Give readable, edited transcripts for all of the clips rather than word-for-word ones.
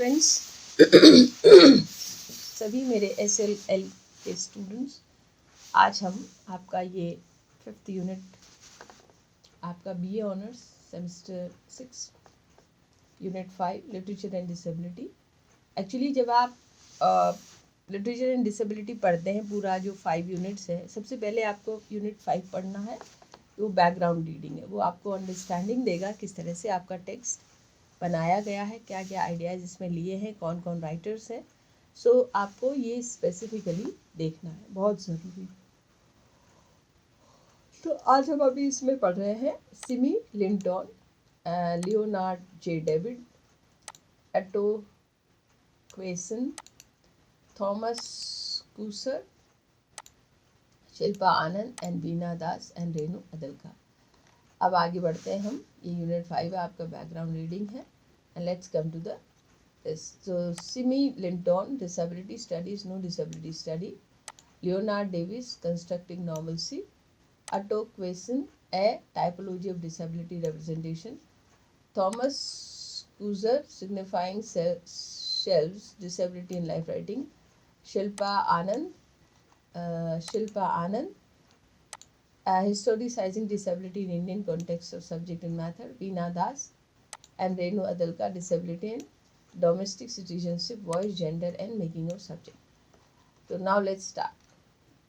Friends सभी मेरे SLL के स्टूडेंट्स, आज हम आपका ये 5th यूनिट आपका BA honours semester 6 unit 5 literature and disability. Actually जब आप लिटरेचर एंड डिसेबिलिटी पढ़ते हैं, पूरा जो 5 यूनिट्स है, सबसे पहले आपको यूनिट 5 पढ़ना है। वो बैकग्राउंड रीडिंग है, वो आपको अंडरस्टैंडिंग देगा किस तरह से आपका टेक्स्ट बनाया गया है, क्या क्या आइडियाज़ इसमें लिए हैं, कौन कौन राइटर्स हैं। सो आपको ये स्पेसिफिकली देखना है, बहुत ज़रूरी। तो आज हम अभी इसमें पढ़ रहे हैं Simi Linton, Leonard J David, Ato Quayson, Thomas Couser, Shilpa Anand and Veena Das and Renu Addlakha. अब आगे बढ़ते हैं हम। ये यूनिट 5 आपका बैकग्राउंड रीडिंग है। And let's come to the so Simi Linton, disability studies, no disability study. Leonard Davis, constructing normalcy. Otto Quaison, a typology of disability representation. Thomas Kuzer, signifying shelves, disability in life writing. Shilpa Anand, historicizing disability in Indian context of subject and method. Veena Das and Renu Adalka, disability in domestic citizenship, voice, gender and making of subject. So now let's start.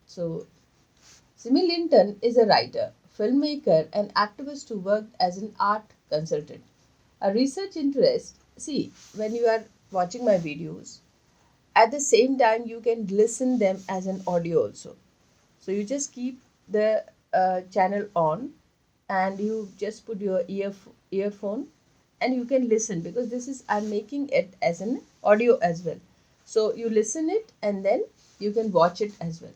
So Simi Linton is a writer, filmmaker and activist who worked as an art consultant. A research interest, see, when you are watching my videos, at the same time you can listen them as an audio also. So you just keep the channel on and you just put your earphone and you can listen, because this is, I'm making it as an audio as well. So you listen it and then you can watch it as well.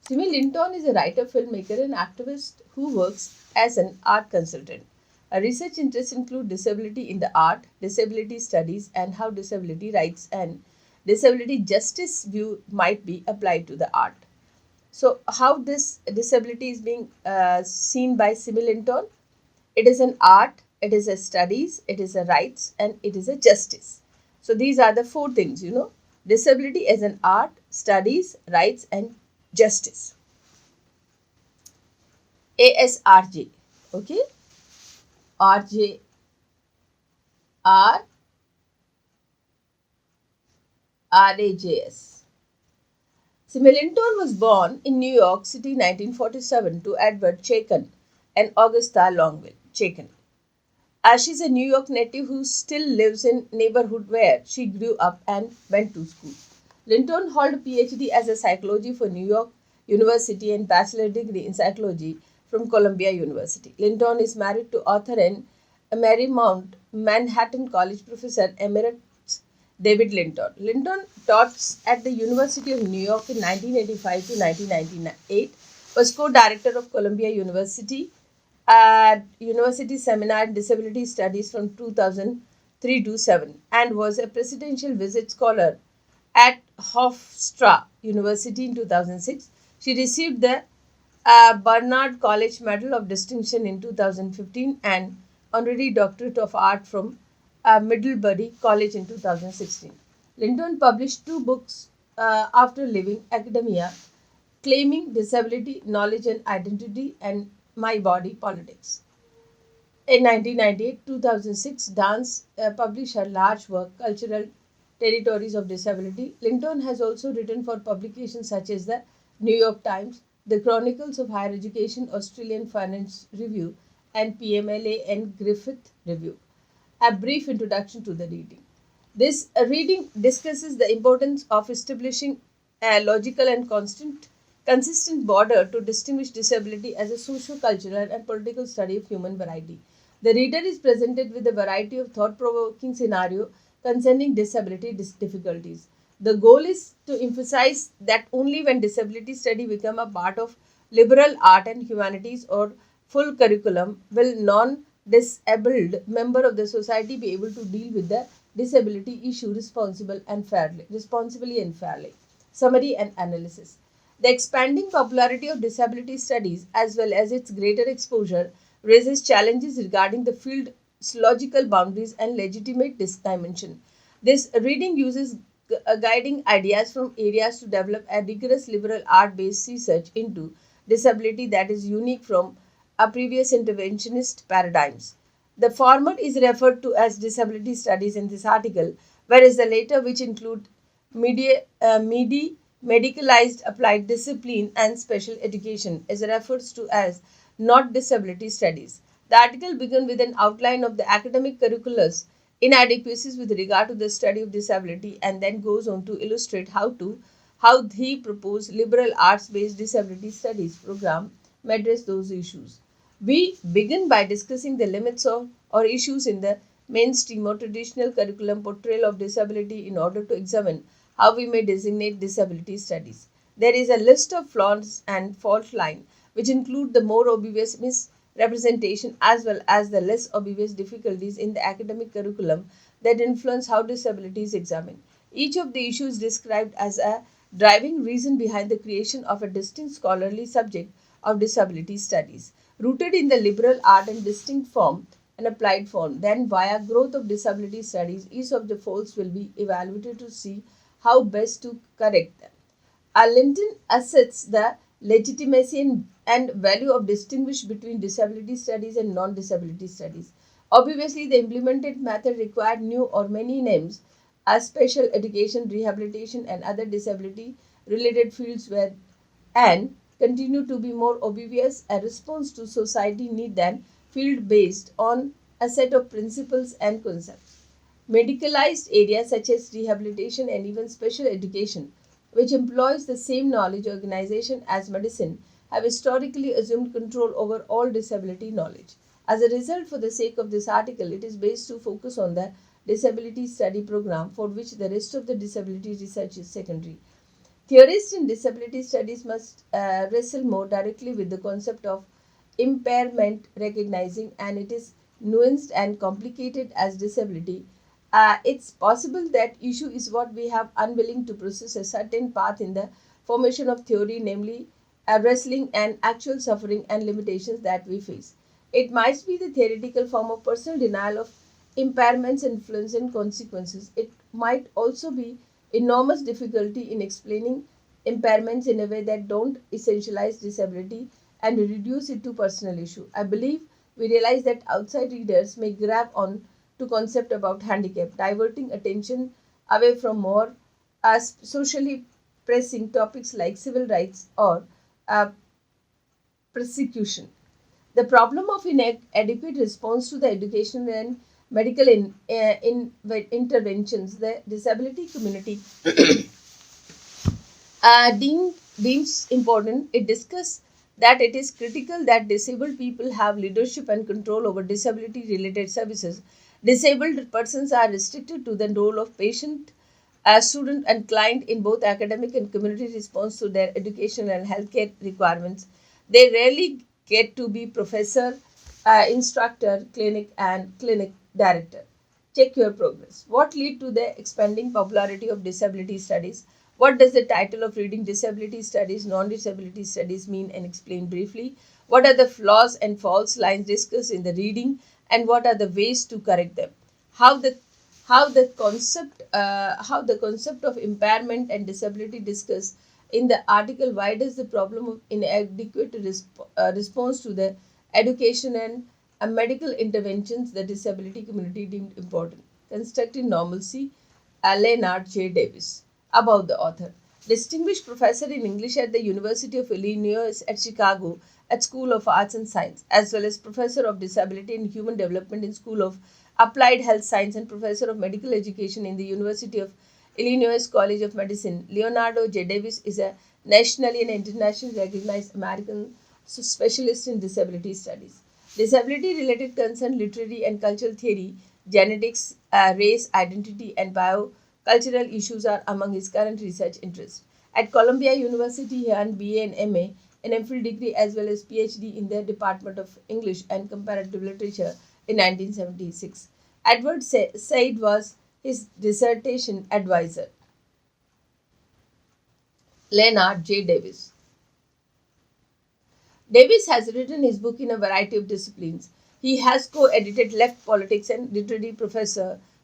Simi Linton is a writer, filmmaker and activist who works as an art consultant. Her research interests include disability in the art, disability studies and how disability rights and disability justice view might be applied to the art. So how this disability is being seen by Simi Linton? It is an art, it is a studies, it is a rights and it is a justice. So these are the 4 things, disability as an art, studies, rights and justice. ASRJ, okay, RJ, RAJS. Simi Linton was born in New York City 1947 to Edward Chaikin and Augusta Longville Chaikin. She's a New York native who still lives in neighborhood where she grew up and went to school. Linton held a PhD as a psychology from New York University and bachelor degree in psychology from Columbia University. Linton is married to author and Marymount Manhattan College professor emeritus David Linton. Linton taught at the University of New York in 1985 to 1998, was co-director of Columbia University at University Seminar in Disability Studies from 2003 to 7, and was a presidential visit scholar at Hofstra University in 2006. She received the Barnard College Medal of Distinction in 2015 and honorary doctorate of art from Middlebury College in 2016. Linton published 2 books after leaving academia, Claiming Disability, Knowledge and Identity and My Body Politics. In 1998-2006, Dance published her large work, Cultural Territories of Disability. Linton has also written for publications such as the New York Times, the Chronicles of Higher Education, Australian Finance Review, and PMLA and Griffith Review. A brief introduction to the reading. This reading discusses the importance of establishing a logical and consistent border to distinguish disability as a socio-cultural and political study of human variety. The reader is presented with a variety of thought-provoking scenarios concerning disability difficulties. The goal is to emphasize that only when disability study become a part of liberal art and humanities or full curriculum will non-disabled member of the society be able to deal with the disability issue responsibly and fairly. Summary and analysis. The expanding popularity of disability studies as well as its greater exposure raises challenges regarding the field's logical boundaries and legitimate dimension. This reading uses guiding ideas from areas to develop a rigorous liberal art based research into disability that is unique from previous interventionist paradigms. The former is referred to as disability studies in this article, whereas the latter, which include medicalized applied discipline and special education, is referred to as not disability studies. The article begins with an outline of the academic curriculum's inadequacies with regard to the study of disability and then goes on to illustrate how he proposed liberal arts-based disability studies program may address those issues. We begin by discussing the limits of or issues in the mainstream or traditional curriculum portrayal of disability in order to examine how we may designate disability studies. There is a list of flaws and fault line which include the more obvious misrepresentation as well as the less obvious difficulties in the academic curriculum that influence how disability is examined. Each of the issues described as a driving reason behind the creation of a distinct scholarly subject of disability studies, rooted in the liberal art and distinct form and applied form. Then, via growth of disability studies, each of the faults will be evaluated to see how best to correct them. Linton asserts the legitimacy and value of distinguish between disability studies and non-disability studies. Obviously, the implemented method required new or many names as special education, rehabilitation, and other disability-related fields were and continue to be more obvious a response to society need than field based on a set of principles and concepts. Medicalized areas such as rehabilitation and even special education, which employs the same knowledge organization as medicine, have historically assumed control over all disability knowledge. As a result, for the sake of this article, it is based to focus on the disability study program for which the rest of the disability research is secondary. Theorists in disability studies must wrestle more directly with the concept of impairment, recognizing and it is nuanced and complicated as disability. It's possible that issue is what we have unwilling to process a certain path in the formation of theory, namely wrestling and actual suffering and limitations that we face. It might be the theoretical form of personal denial of impairments, influence, and consequences. It might also be enormous difficulty in explaining impairments in a way that don't essentialize disability and reduce it to personal issue. I believe we realize that outside readers may grab on to concept about handicap, diverting attention away from more socially pressing topics like civil rights or uh, persecution. The problem of inadequate response to the educational and medical interventions, the disability community deems important. It discusses that it is critical that disabled people have leadership and control over disability related services. Disabled persons are restricted to the role of patient, student, and client in both academic and community response to their education and healthcare requirements. They rarely get to be professor, instructor, clinic director. Check your progress. What lead to the expanding popularity of disability studies? What does the title of reading disability studies, non-disability studies mean and explain briefly? What are the flaws and false lines discussed in the reading and what are the ways to correct them? How the how the concept of impairment and disability discussed in the article. Why does the problem of inadequate response to the education and medical interventions the disability community deemed important? Constructing normalcy, Leonard J. Davis. About the author. Distinguished professor in English at the University of Illinois at Chicago at School of Arts and Science, as well as professor of disability and human development in School of Applied Health Science and professor of medical education in the University of Illinois College of Medicine. Leonardo J. Davis is a nationally and internationally recognized American specialist in disability studies. Disability related concern, literary and cultural theory, genetics, race, identity, and biocultural issues are among his current research interests. At Columbia University, he earned BA and MA, an MPhil degree, as well as PhD in the Department of English and Comparative Literature in 1976. Edward Said was his dissertation advisor. Leonard J. Davis. Davis has written his book in a variety of disciplines. He has co-edited Left Politics and Literary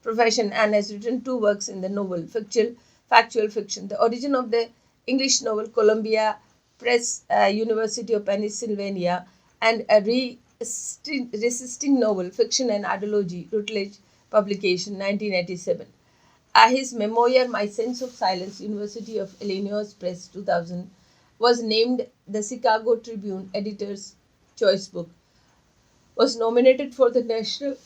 profession and has written two works in the novel factual fiction. The origin of the English novel, Columbia Press, University of Pennsylvania, and a resisting novel, Fiction and Ideology, Routledge Publication, 1987. His memoir, My Sense of Silence, University of Illinois Press, 2000, was named the Chicago Tribune Editor's Choice Book, was nominated for the National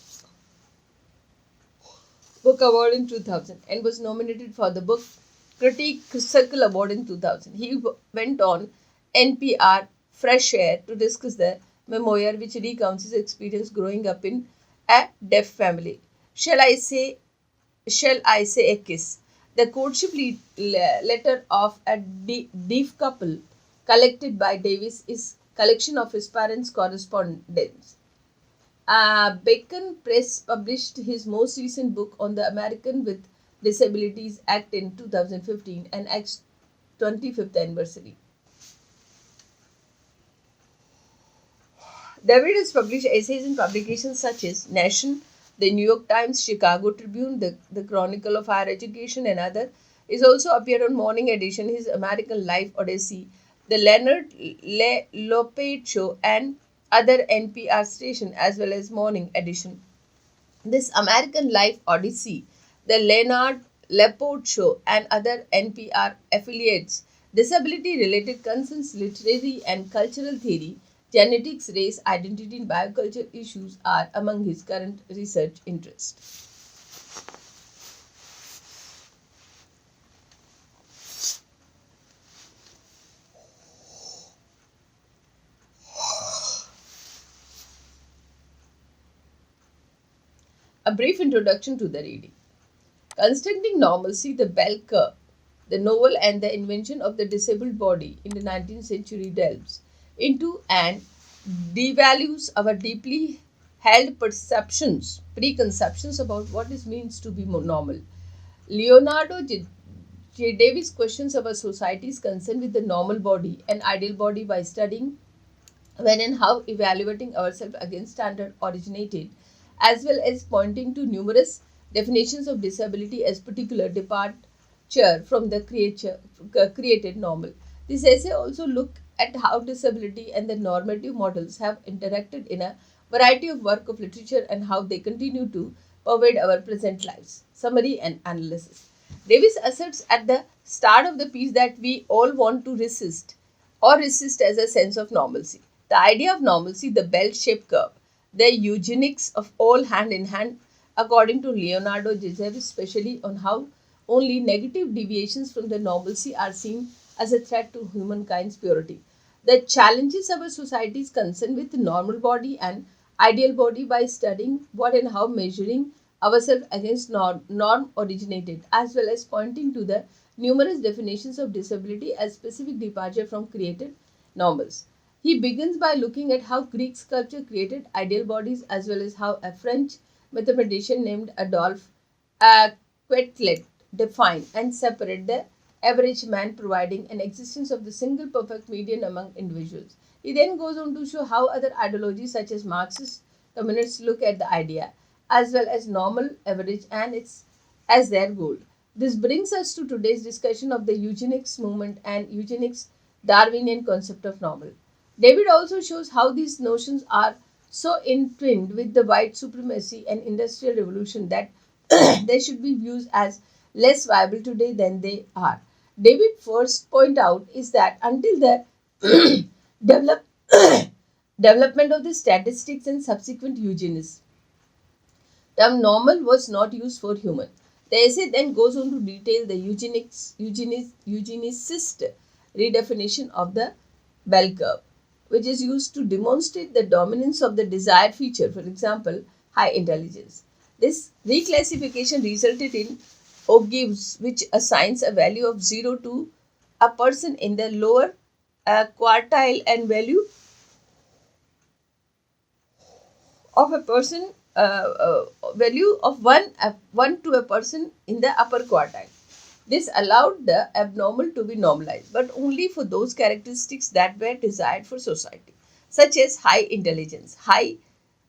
Book Award in 2000, and was nominated for the Book Critique Circle Award in 2000. He went on NPR Fresh Air to discuss the memoir, which recounts his experience growing up in a deaf family. Shall I say Shall I Say a Kiss? The courtship letter of a deaf couple, collected by Davis, is collection of his parents' correspondence. Bacon Press published his most recent book on the American with Disabilities Act in 2015 and Act's 25th anniversary. David has published essays in publications such as Nation, the New York Times, Chicago Tribune, the Chronicle of Higher Education, and other. He's also appeared on Morning Edition, his American Life Odyssey, the Leonard Lopate Show, and other NPR station, as well as Morning Edition. This American Life Odyssey, the Leonard Lopate Show, and other NPR affiliates, disability related concerns, literary and cultural theory, genetics, race, identity, and bioculture issues are among his current research interests. A brief introduction to the reading. Constructing Normalcy, the Bell Curve, the novel and the invention of the disabled body in the 19th century delves into and devalues our deeply held preconceptions about what it means to be normal. Leonardo J. Davis questions our society's concern with the normal body and ideal body by studying when and how evaluating ourselves against standard originated, as well as pointing to numerous definitions of disability as particular departure from the created normal. This essay also look at how disability and the normative models have interacted in a variety of work of literature and how they continue to pervade our present lives. Summary and analysis. Davis asserts at the start of the piece that we all want to resist as a sense of normalcy. The idea of normalcy, the bell-shaped curve, the eugenics of all hand in hand, according to Leonardo Gizev, especially on how only negative deviations from the normalcy are seen as a threat to humankind's purity. That challenges our society's concern with normal body and ideal body by studying what and how measuring ourselves against norm originated, as well as pointing to the numerous definitions of disability as specific departure from created normals. He begins by looking at how Greek sculpture created ideal bodies, as well as how a French mathematician named Adolphe Quetelet defined and separate the average man, providing an existence of the single perfect median among individuals. He then goes on to show how other ideologies such as Marxist communists look at the idea as well as normal average and its as their goal. This brings us to today's discussion of the eugenics movement and eugenics Darwinian concept of normal. David also shows how these notions are so entwined with the white supremacy and industrial revolution that they should be viewed as less viable today than they are. David first point out is that until the develop, development of the statistics and subsequent eugenics, term normal was not used for human. The essay then goes on to detail the eugenicist redefinition of the bell curve, which is used to demonstrate the dominance of the desired feature, for example, high intelligence. This reclassification resulted in Ogives, which assigns a value of 0 to a person in the lower quartile and of a person value of 1 to a person in the upper quartile. This allowed the abnormal to be normalized, but only for those characteristics that were desired for society, such as high intelligence, high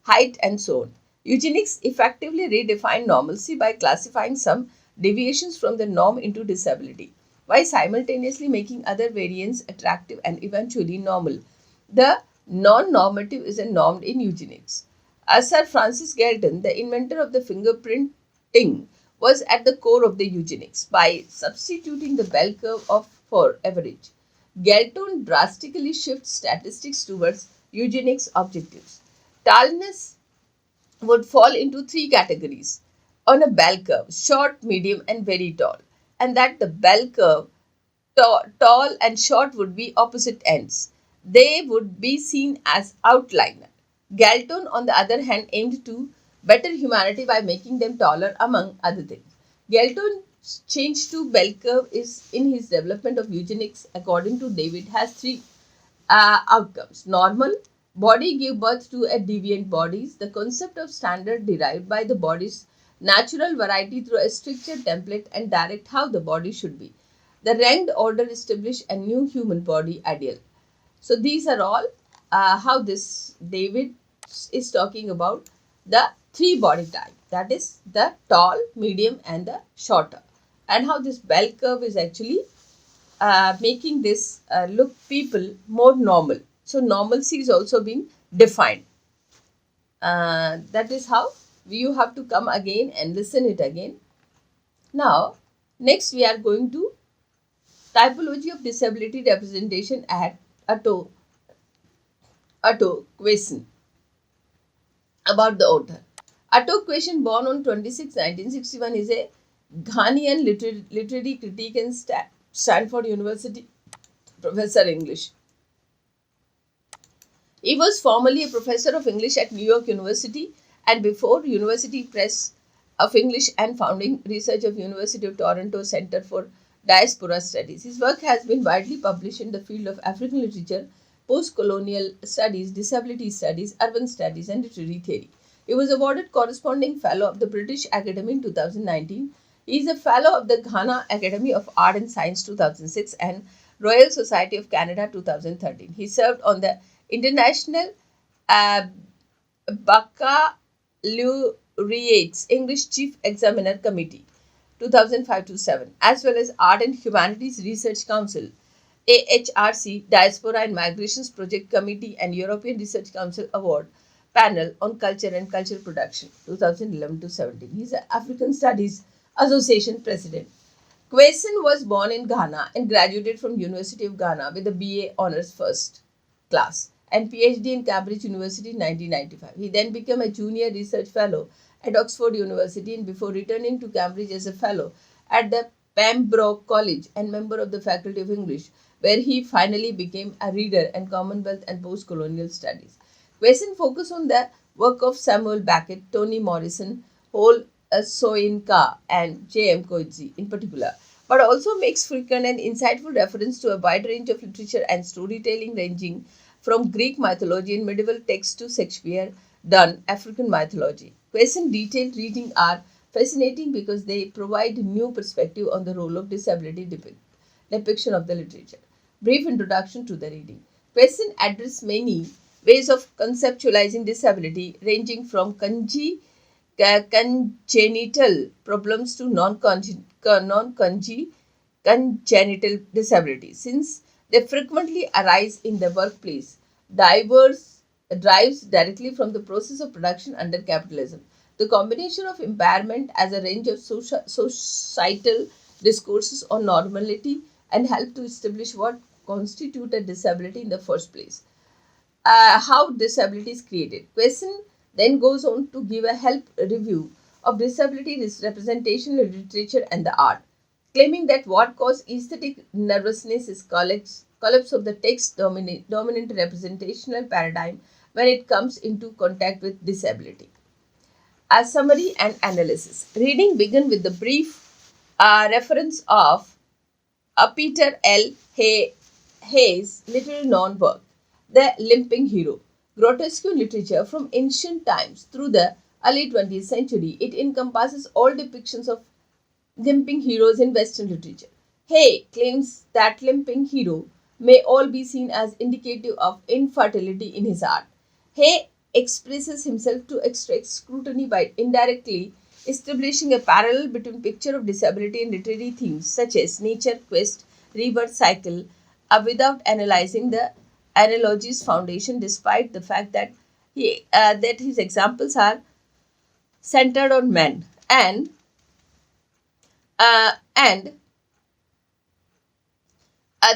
height, and so on. Eugenics effectively redefined normalcy by classifying some deviations from the norm into disability, while simultaneously making other variants attractive and eventually normal. The non-normative is a norm in eugenics. As Sir Francis Galton, the inventor of the fingerprinting, was at the core of the eugenics by substituting the bell curve of for average. Galton drastically shifts statistics towards eugenics objectives. Tallness would fall into three categories on a bell curve: short, medium, and very tall. And that the bell curve, tall and short, would be opposite ends. They would be seen as outliner. Galton, on the other hand, aimed to better humanity by making them taller, among other things. Galton's change to bell curve is in his development of eugenics, according to David, has three outcomes. Normal body give birth to a deviant bodies. The concept of standard derived by the body's natural variety through a stricture template and direct how the body should be. The ranked order establish a new human body ideal. So these are all how this David is talking about the three body type, that is the tall, medium, and the shorter, and how this bell curve is actually making this look people more normal. So normalcy is also being defined. That is how you have to come again and listen it again. Now, next we are going to typology of disability representation at Atto Kwesen. About the author. Atto Kwesen, born on 26 1961, is a Ghanaian literary critic and Stanford University professor English. He was formerly a professor of English at New York University and before University Press of English and founding research of University of Toronto Center for Diaspora Studies. His work has been widely published in the field of African literature, post-colonial studies, disability studies, urban studies, and literary theory. He was awarded corresponding fellow of the British Academy in 2019. He is a fellow of the Ghana Academy of Art and Science 2006 and Royal Society of Canada 2013. He served on the International uh, Baccalaureates English Chief Examiner Committee 2005 to 7, as well as Art and Humanities Research Council AHRC Diaspora and Migrations Project Committee and European Research Council Award Panel on Culture and Cultural Production 2011 to 17. He is an African Studies Association President. Kwesen was born in Ghana and graduated from University of Ghana with a BA Honours First Class and PhD in Cambridge University in 1995. He then became a junior research fellow at Oxford University and before returning to Cambridge as a fellow at the Pembroke College and member of the Faculty of English, where he finally became a reader in Commonwealth and post-colonial studies. Kwesen focused on the work of Samuel Beckett, Toni Morrison, Hole Soyinka, and J.M. Coetzee in particular, but also makes frequent and insightful reference to a wide range of literature and storytelling ranging from Greek mythology and medieval texts to Shakespeare done African mythology. Kwesen detailed reading are fascinating because they provide new perspective on the role of disability depiction of the literature. Brief introduction to the reading. Kwesen addressed many ways of conceptualizing disability, ranging from congenital problems to congenital disabilities. Since they frequently arise in the workplace, diverse drives directly from the process of production under capitalism. The combination of impairment as a range of societal discourses on normality and help to establish what constitute a disability in the first place. How disability is created. Kwesen then goes on to give a help review of disability representation in literature and the art, claiming that what causes aesthetic nervousness is collapse of the text dominant representational paradigm when it comes into contact with disability. A summary and analysis. Reading begin with the brief reference of Peter L. Hayes' little known work, The Limping Hero. Grotesque literature from ancient times through the early 20th century, it encompasses all depictions of limping heroes in Western literature. Hay claims that limping hero may all be seen as indicative of infertility in his art. Hay expresses himself to extract scrutiny by indirectly establishing a parallel between picture of disability and literary themes such as nature, quest, rebirth cycle, without analyzing the analogy's foundation, despite the fact that that his examples are centered on men and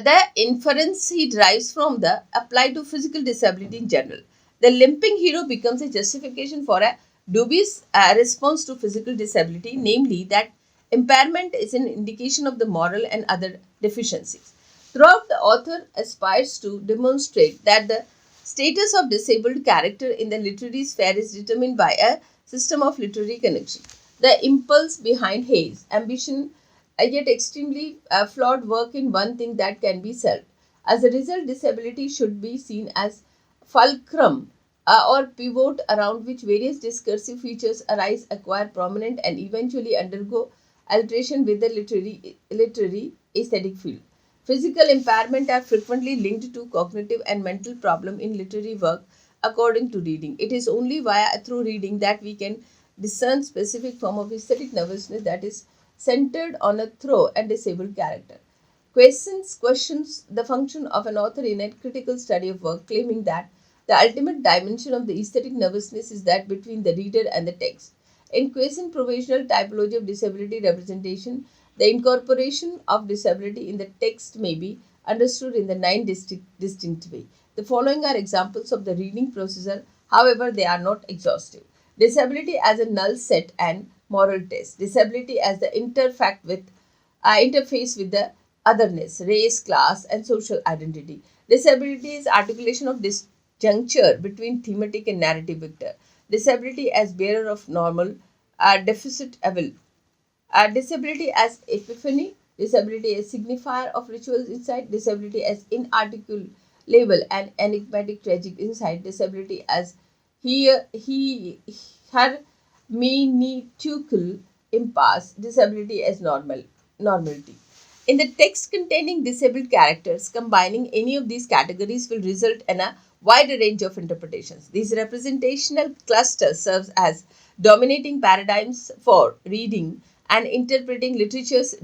the inference he derives from the apply to physical disability in general. The limping hero becomes a justification for a dubious response to physical disability, namely that impairment is an indication of the moral and other deficiencies. Throughout, the author aspires to demonstrate that the status of disabled character in the literary sphere is determined by a system of literary connection. The impulse behind Hayes' ambition yet extremely flawed work in one thing that can be self. As a result, disability should be seen as fulcrum or pivot around which various discursive features arise, acquire prominent, and eventually undergo alteration with the literary aesthetic field. Physical impairment are frequently linked to cognitive and mental problem in literary work according to reading. It is only through reading that we can discern specific form of aesthetic nervousness that is centered on a through and disabled character. Questions the function of an author in a critical study of work, claiming that the ultimate dimension of the aesthetic nervousness is that between the reader and the text. In Question's provisional typology of disability representation, the incorporation of disability in the text may be understood in the nine distinct ways. The following are examples of the reading procedure, however, they are not exhaustive. Disability as a null set and moral test. Disability as the interface with the otherness, race, class, and social identity. Disability is articulation of disjuncture between thematic and narrative vector. Disability as bearer of normal, deficit evil. Disability as epiphany, disability as signifier of rituals insight, disability as inarticulable and enigmatic tragic insight, disability as her hermeneutical impasse, disability as normality. In the text containing disabled characters, combining any of these categories will result in a wide range of interpretations. These representational clusters serve as dominating paradigms for reading and interpreting literature's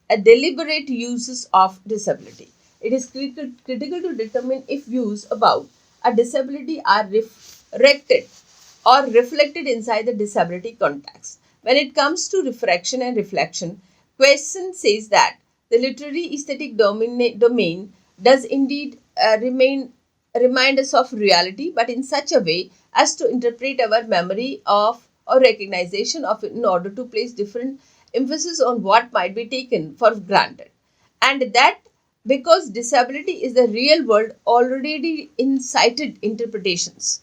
deliberate uses of disability. It is critical to determine if views about a disability are reflected or reflected inside the disability context. When it comes to refraction and reflection, Question says that the literary aesthetic domain does indeed remind us of reality, but in such a way as to interpret our memory of or recognition of it in order to place different emphasis on what might be taken for granted. And that because disability is the real world already incited interpretations.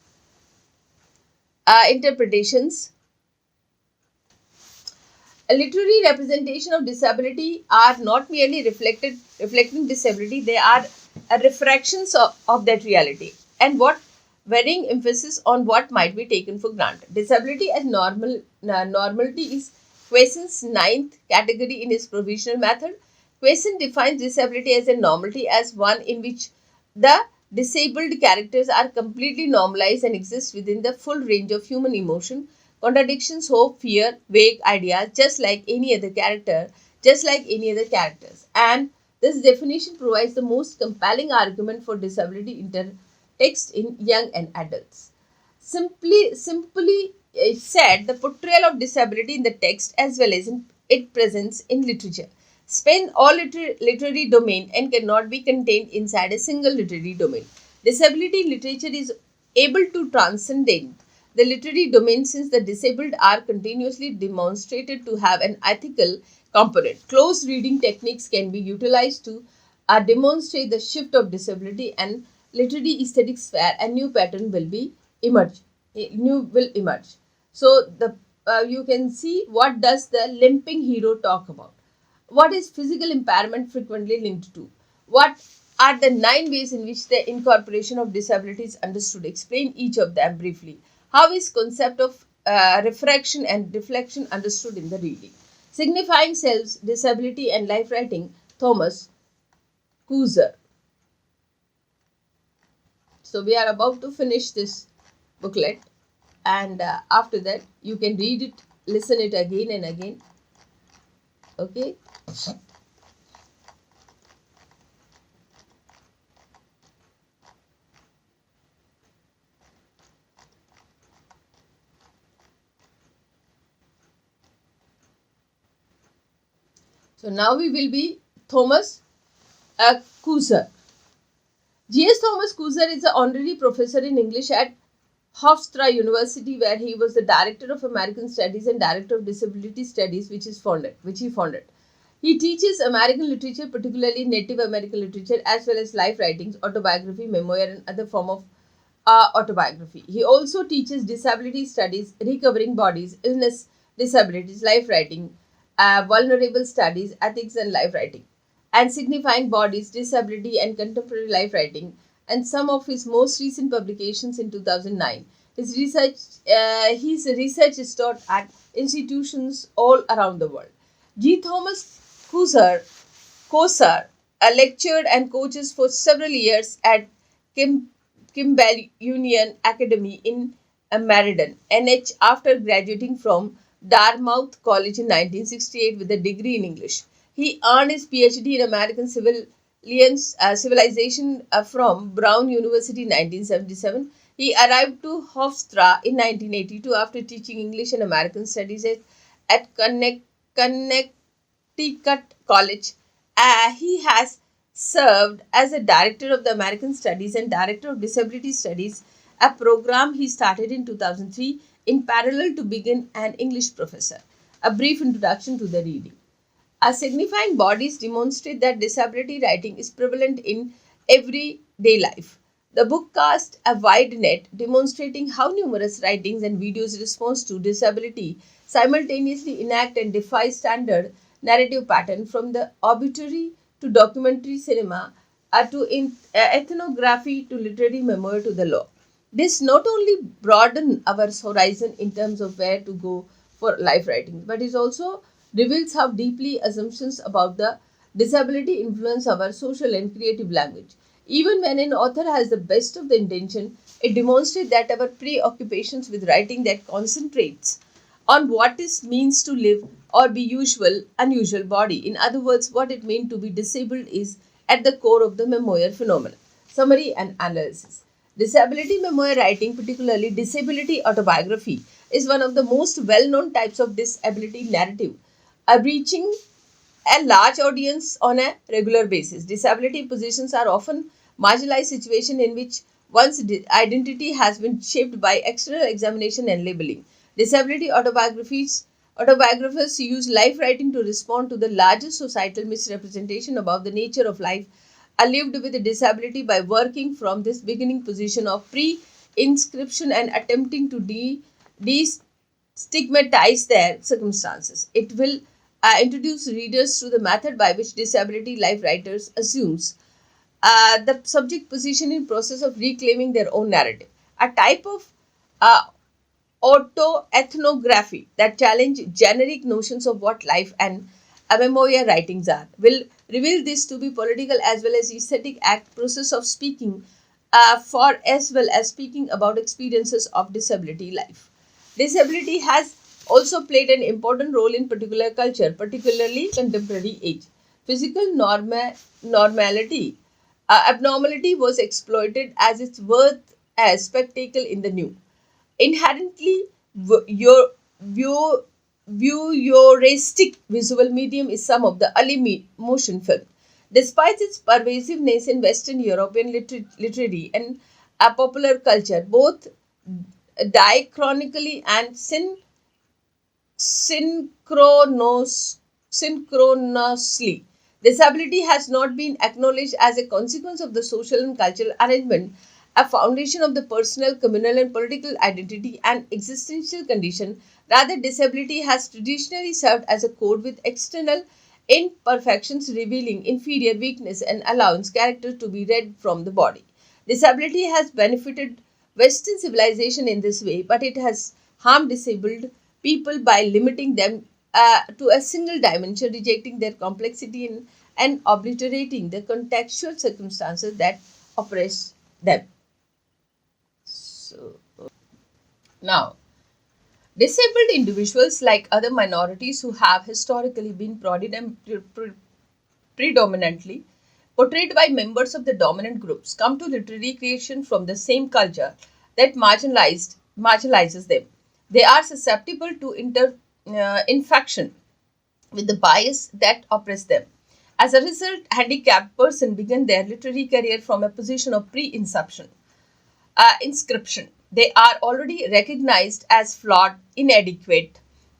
A literary representation of disability are not merely reflecting disability, they are refractions of that reality and what varying emphasis on what might be taken for granted. Disability as normality is Question's ninth category in his provisional method. Question defines disability as a normality as one in which the disabled characters are completely normalized and exist within the full range of human emotion, contradictions, hope, fear, vague ideas, just like any other characters. And this definition provides the most compelling argument for disability intertext in young and adults. Simply said, the portrayal of disability in the text as well as in its presence in literature span all literary domain and cannot be contained inside a single literary domain. Disability in literature is able to transcend the literary domain since the disabled are continuously demonstrated to have an ethical component. Close reading techniques can be utilized to demonstrate the shift of disability and literary aesthetic sphere. A new pattern will be emerge. New will emerge. So the you can see what does the limping hero talk about. What is physical impairment frequently linked to? What are the nine ways in which the incorporation of disability is understood? Explain each of them briefly. How is concept of refraction and reflection understood in the reading? Signifying selves, disability and life writing, Thomas Kuzer. So we are about to finish this booklet, and after that you can read it, listen it again and again. Okay. So now we will be Thomas Kuser. G.S. Thomas Kuser is an honorary professor in English at Hofstra University, where he was the director of American Studies and director of Disability Studies, which he founded. He teaches American literature, particularly Native American literature, as well as life writings, autobiography, memoir, and other form of autobiography. He also teaches disability studies, recovering bodies, illness, disabilities, life writing, vulnerable studies, ethics, and life writing, and signifying bodies, disability, and contemporary life writing. And some of his most recent publications in 2009. His research is taught at institutions all around the world. G. Thomas Kuser, Kosar lectured and coaches for several years at Kim, Kimball Union Academy in Meriden, NH, after graduating from Dartmouth College in 1968 with a degree in English. He earned his PhD in American Civilization from Brown University in 1977. He arrived to Hofstra in 1982 after teaching English and American Studies at Connecticut College. He has served as a director of the American Studies and director of Disability Studies, a program he started in 2003 in parallel to begin an English professor. A brief introduction to the reading. Our signifying bodies demonstrate that disability writing is prevalent in everyday life. The book casts a wide net demonstrating how numerous writings and videos response to disability simultaneously enact and defy standard narrative pattern, from the obituary to documentary cinema ethnography to literary memoir to the law. This not only broaden our horizon in terms of where to go for life writing, but it also reveals how deeply assumptions about the disability influence our social and creative language. Even when an author has the best of the intention, it demonstrates that our preoccupations with writing that concentrates on what it means to live or be unusual body. In other words, what it means to be disabled is at the core of the memoir phenomenon. Summary and analysis. Disability memoir writing, particularly disability autobiography, is one of the most well known types of disability narrative, reaching a large audience on a regular basis. Disability positions are often marginalized situations in which one's identity has been shaped by external examination and labeling. Disability autobiographers use life writing to respond to the larger societal misrepresentation about the nature of life lived with a disability by working from this beginning position of pre-inscription and attempting to destigmatize their circumstances. It will introduce readers to the method by which disability life writers assumes the subject position in process of reclaiming their own narrative. A type of uh, autoethnography that challenge generic notions of what life and memoir writings are will reveal this to be political as well as aesthetic act process of speaking for as well as speaking about experiences of disability life. Disability has also played an important role in particular culture, particularly contemporary age. Physical normality, abnormality was exploited as its worth as spectacle in the new. Inherently, your view, voyeuristic visual medium is some of the early motion film. Despite its pervasiveness in Western European literary and popular culture, both diachronically and synchronously. Disability has not been acknowledged as a consequence of the social and cultural arrangement, a foundation of the personal, communal, and political identity and existential condition. Rather, disability has traditionally served as a code with external imperfections revealing inferior weakness and allowance character to be read from the body. Disability has benefited Western civilization in this way, but it has harmed disabled people by limiting them to a single dimension, rejecting their complexity and obliterating the contextual circumstances that oppress them. So, Now, disabled individuals, like other minorities who have historically been predominantly portrayed by members of the dominant groups, come to literary creation from the same culture that marginalizes them. They are susceptible to infection with the bias that oppress them. As a result, handicapped person begin their literary career from a position of pre-inception inscription. They are already recognized as flawed, inadequate,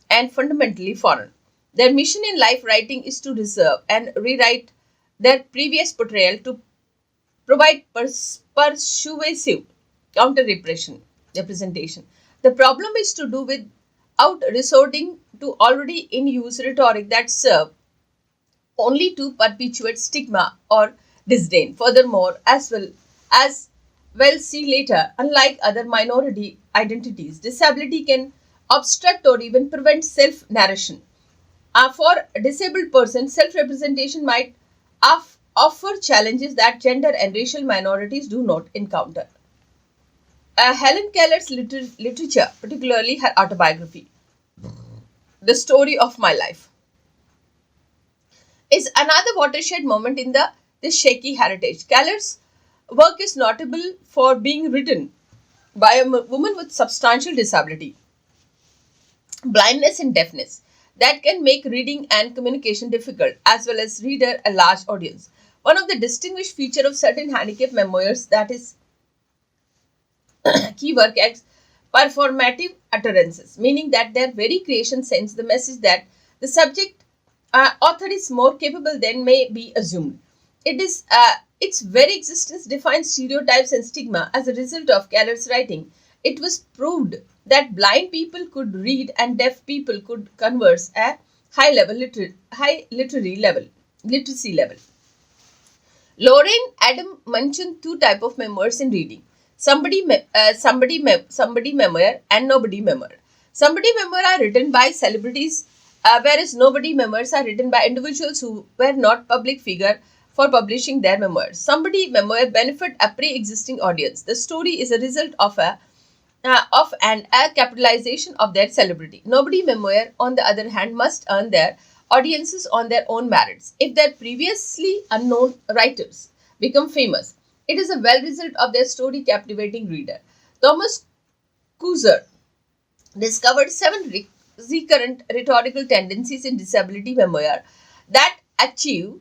and fundamentally foreign. Their mission in life writing is to reserve and rewrite their previous portrayal to provide persuasive counter representation. The problem is to do without resorting to already in use rhetoric that serve only to perpetuate stigma or disdain. Furthermore, as well see later, unlike other minority identities, disability can obstruct or even prevent self-narration. For a disabled person, self-representation might offer challenges that gender and racial minorities do not encounter. Helen Keller's literature, particularly her autobiography, The Story of My Life, is another watershed moment in this shaky heritage. Keller's work is notable for being written by a woman with substantial disability, blindness, and deafness that can make reading and communication difficult, as well as reader a large audience. One of the distinguished features of certain handicap memoirs that is key work as performative utterances, meaning that their very creation sends the message that the subject author is more capable than may be assumed. Its very existence defines stereotypes and stigma. As a result of Keller's writing, it was proved that blind people could read and deaf people could converse at high literary level, literacy level. Lorraine Adam mentioned two type of memoirs in reading: somebody memoir and nobody memoir. Somebody memoir are written by celebrities, whereas nobody memoirs are written by individuals who were not public figure for publishing their memoirs. Somebody memoir benefit a pre-existing audience. The story is a result of an a capitalization of their celebrity. Nobody memoir, on the other hand, must earn their audiences on their own merits. If their previously unknown writers become famous, it is a well result of their story captivating reader. Thomas Kuzer discovered seven recurrent rhetorical tendencies in disability memoir that achieve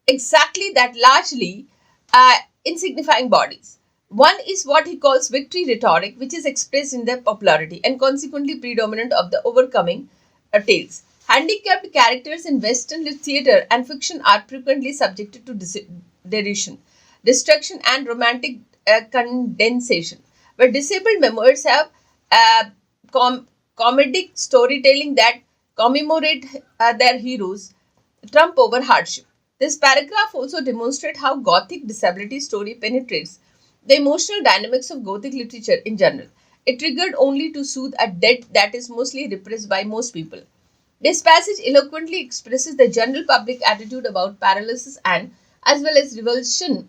exactly that, largely insignifying bodies. One is what he calls victory rhetoric, which is expressed in their popularity and consequently predominant of the overcoming tales. Handicapped characters in Western theatre and fiction are frequently subjected to derision, destruction, and romantic condensation, where disabled memoirs have uh, comedic storytelling that commemorate their heroes trump over hardship. This paragraph also demonstrates how Gothic disability story penetrates the emotional dynamics of Gothic literature in general. It triggered only to soothe a debt that is mostly repressed by most people. This passage eloquently expresses the general public attitude about paralysis and as well as revulsion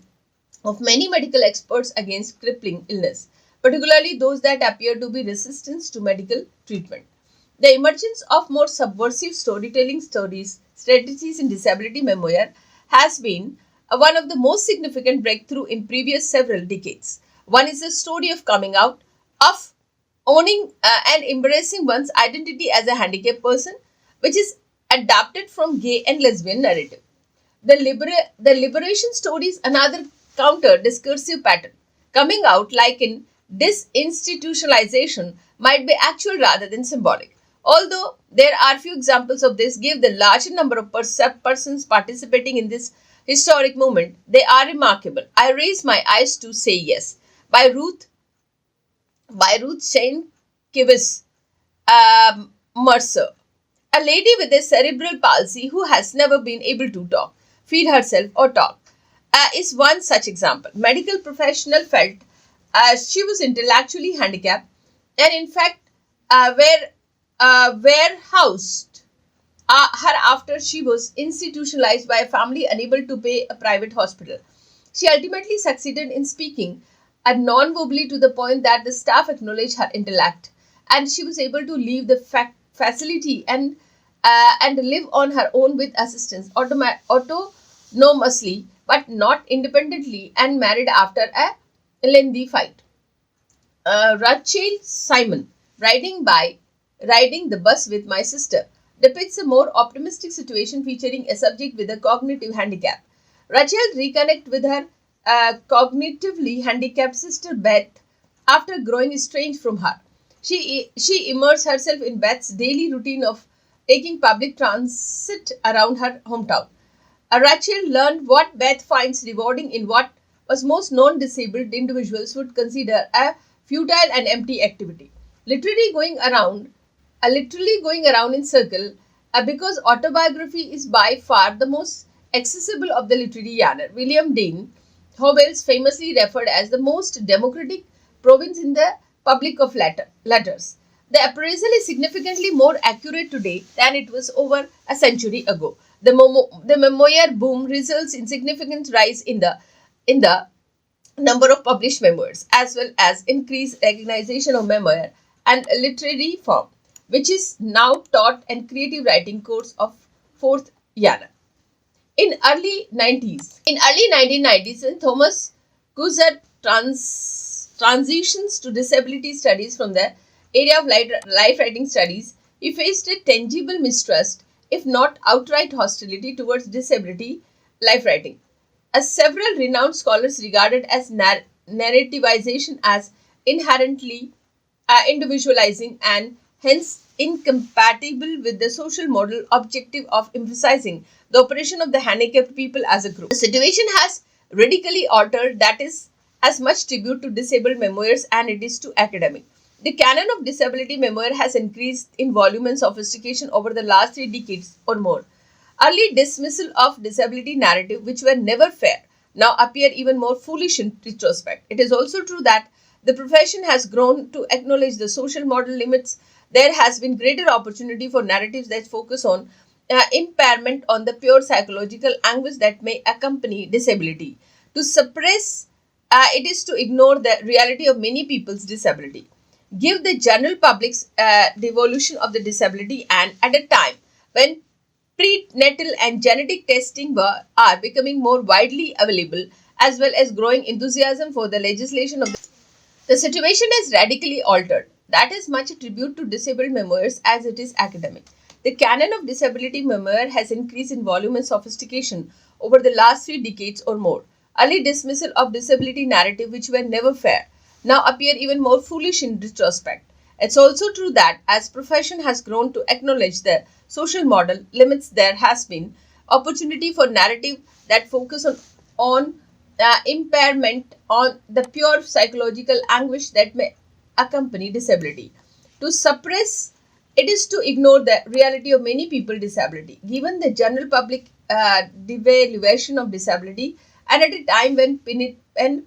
of many medical experts against crippling illness, particularly those that appear to be resistant to medical treatment. The emergence of more subversive storytelling strategies in disability memoir has been one of the most significant breakthrough in previous several decades. One is the story of coming out, of owning and embracing one's identity as a handicapped person, which is adapted from gay and lesbian narrative. The liberation story is another counter discursive pattern. Coming out, like in disinstitutionalization, might be actual rather than symbolic. Although there are few examples of this, give the larger number of persons participating in this historic movement, they are remarkable. I raise my eyes to say yes by Ruth Shane Kivis Mercer, a lady with a cerebral palsy who has never been able to talk, feed herself, or talk, is one such example. Medical professional felt she was intellectually handicapped and, in fact, warehoused her after she was institutionalized by a family unable to pay a private hospital. She ultimately succeeded in speaking and non-verbally to the point that the staff acknowledged her intellect, and she was able to leave the facility and live on her own with assistance autonomously but not independently, and married after a lengthy fight. Rachel Simon, riding the bus with my sister, depicts a more optimistic situation featuring a subject with a cognitive handicap. Rachel reconnects with her cognitively handicapped sister Beth after growing estranged from her. She immersed herself in Beth's daily routine of taking public transit around her hometown. Rachel learned what Beth finds rewarding in what was most non-disabled individuals would consider a futile and empty activity. Literally going around, literally going around in circle, because autobiography is by far the most accessible of the literary genre. William Dean Howells famously referred as the most democratic province in the public of letters. The appraisal is significantly more accurate today than it was over a century ago. The memoir boom results in significant rise in the number of published memoirs, as well as increased recognition of memoir and literary form, which is now taught in creative writing course of fourth yana. In early 1990s, when Thomas Kuzer transitions to disability studies from the area of life writing studies, he faced a tangible mistrust, if not outright hostility, towards disability life writing. As several renowned scholars regarded as narrativization as inherently individualizing and hence incompatible with the social model objective of emphasizing the operation of the handicapped people as a group. The situation has radically altered, that is as much tribute to disabled memoirs and it is to academic. The canon of disability memoir has increased in volume and sophistication over the last 3 decades or more. Early dismissal of disability narrative, which were never fair, now appear even more foolish in retrospect. It is also true that the profession has grown to acknowledge the social model limits. There has been greater opportunity for narratives that focus on impairment, on the pure psychological anguish that may accompany disability. To suppress it is to ignore the reality of many people's disability. Give the general public's devolution of the disability, and at a time when prenatal and genetic testing are becoming more widely available, as well as growing enthusiasm for the legislation of the situation is radically altered. That is much a tribute to disabled memoirs as it is academic. The canon of disability memoir has increased in volume and sophistication over the last 3 decades or more. Early dismissal of disability narrative, which were never fair, now appear even more foolish in retrospect. It's also true that as profession has grown to acknowledge the social model limits, there has been opportunity for narrative that focus on impairment, on the pure psychological anguish that may accompany disability. To suppress it is to ignore the reality of many people disability. Given the general public devaluation of disability, and at a time when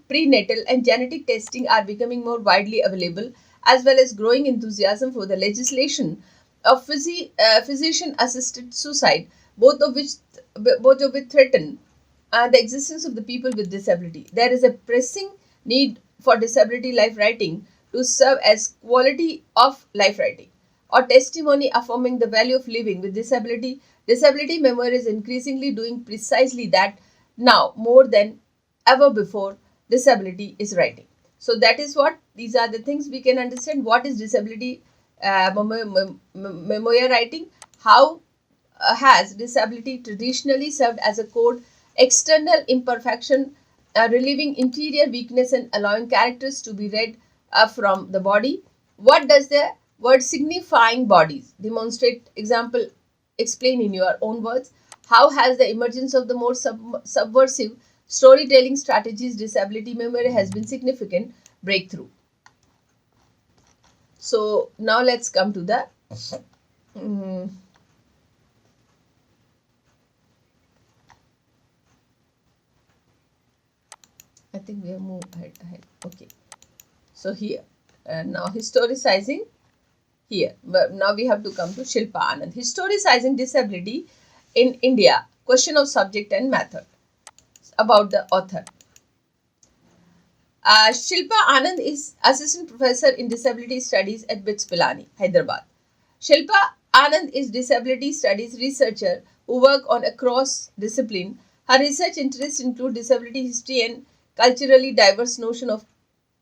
prenatal and genetic testing are becoming more widely available, as well as growing enthusiasm for the legislation of physician assisted suicide, both of which threaten the existence of the people with disability. There is a pressing need for disability life writing to serve as quality of life writing or testimony affirming the value of living with disability. Disability memoir is increasingly doing precisely that now more than ever before. Disability is writing. So that is what these are the things we can understand. What is disability memoir writing? How has disability traditionally served as a code, external imperfection, relieving interior weakness and allowing characters to be read from the body? What does the word signifying bodies demonstrate? Example, explain in your own words. How has the emergence of the more subversive storytelling strategies disability memory has been significant breakthrough? So now let's come to the mm, I think we have moved ahead. Okay. So here, now historicizing here. But now we have to come to Shilpa Anand. Historicizing disability in India. Question of subject and method. About the author. Shilpa Anand is Assistant Professor in Disability Studies at BITS Pilani, Hyderabad. Shilpa Anand is disability studies researcher who work on a cross discipline. Her research interests include disability history and culturally diverse notion of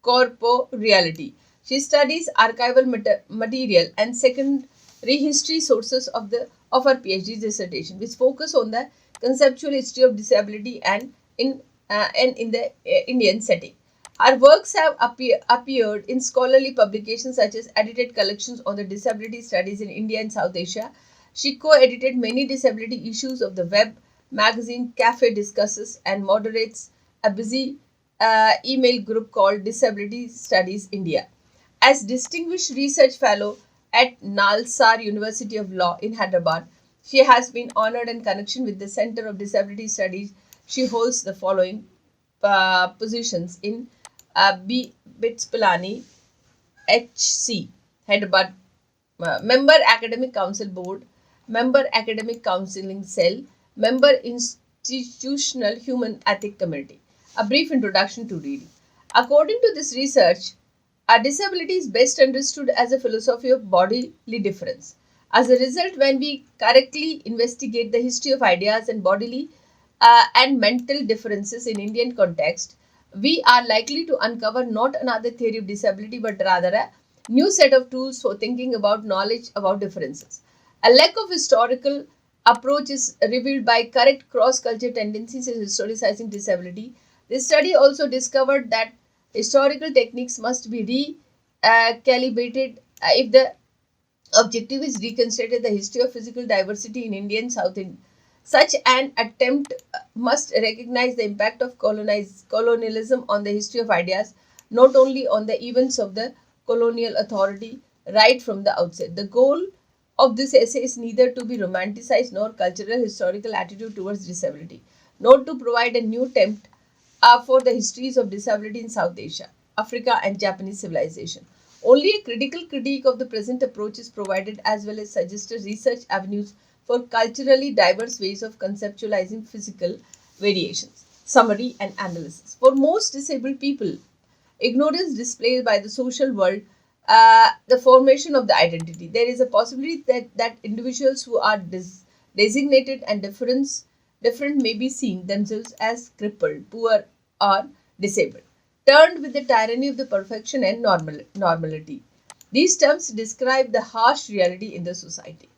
corporeality. She studies archival material and secondary history sources of her PhD dissertation, which focus on the conceptual history of disability and in the Indian setting. Her works have appeared in scholarly publications such as edited collections on the disability studies in India and South Asia. She co-edited many disability issues of the web magazine Cafe Discusses and moderates a busy email group called Disability Studies India. As Distinguished Research Fellow at Nalsar University of Law in Hyderabad, she has been honored in connection with the Center of Disability Studies. She holds the following positions in BITS Pilani HC, Hyderabad, Member Academic Council Board, Member Academic Counseling Cell, Member Institutional Human Ethic Committee. A brief introduction to reading. According to this research, a disability is best understood as a philosophy of bodily difference. As a result, when we correctly investigate the history of ideas and bodily and mental differences in Indian context, we are likely to uncover not another theory of disability but rather a new set of tools for thinking about knowledge about differences. A lack of historical approach is revealed by correct cross culture tendencies in historicizing disability. This study also discovered that historical techniques must be recalibrated if the objective is reconstructed the history of physical diversity in Indian South India. Such an attempt must recognize the impact of colonialism on the history of ideas, not only on the events of the colonial authority right from the outset. The goal of this essay is neither to be romanticized nor cultural historical attitude towards disability, nor to provide a new template for the histories of disability in South Asia, Africa, and Japanese civilization. Only a critical critique of the present approach is provided as well as suggested research avenues for culturally diverse ways of conceptualizing physical variations. Summary and analysis. For most disabled people, ignorance displayed by the social world, the formation of the identity. There is a possibility that individuals who are designated and different may be seen themselves as crippled, poor, or disabled, turned with the tyranny of the perfection and normality. These terms describe the harsh reality in the society.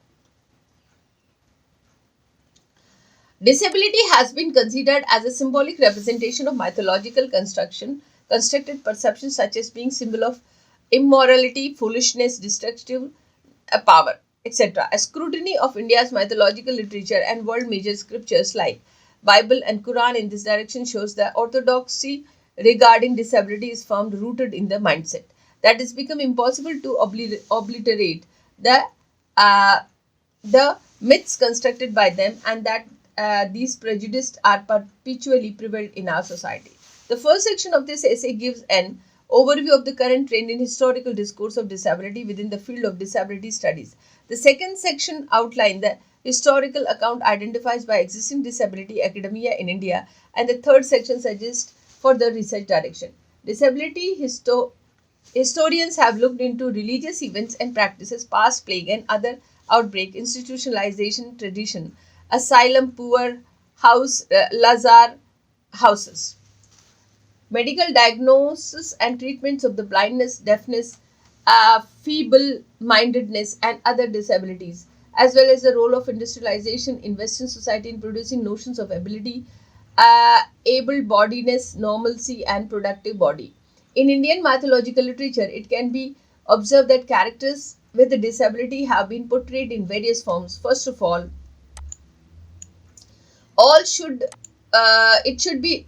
Disability has been considered as a symbolic representation of mythological constructed perceptions such as being symbol of immorality, foolishness, destructive power, etc. A scrutiny of India's mythological literature and world major scriptures like Bible and Quran in this direction shows that orthodoxy regarding disability is found rooted in the mindset that it's become impossible to obliterate the uh, the myths constructed by them and that these prejudices are perpetually prevalent in our society. The first section of this essay gives an overview of the current trend in historical discourse of disability within the field of disability studies. The second section outlines the historical account identified by existing disability academia in India, and the third section suggests for the research direction. Disability historians have looked into religious events and practices, past plague and other outbreak, institutionalization tradition, asylum, poor house, Lazar houses, medical diagnosis and treatments of the blindness, deafness, feeble-mindedness, and other disabilities, as well as the role of industrialization in Western society in producing notions of ability, able-bodiedness, normalcy, and productive body. In Indian mythological literature, it can be observed that characters with a disability have been portrayed in various forms. First of all should it should be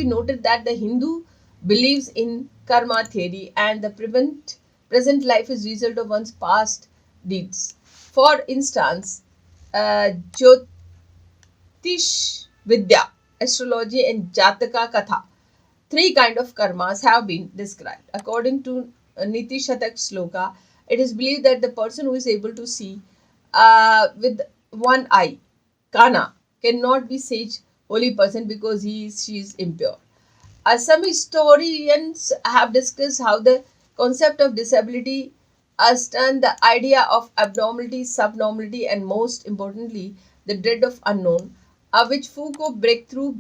noted that the Hindu believes in karma theory and the present life is result of one's past deeds. For instance, Jyotish Vidya, astrology, and Jataka Katha, three kind of karmas have been described. According to Niti Shatak Sloka, it is believed that the person who is able to see with one eye, Kana, cannot be sage holy person because she is impure. Some historians have discussed how the concept of disability has turned the idea of abnormality, subnormality, and most importantly, the dread of unknown, which Foucault breakthrough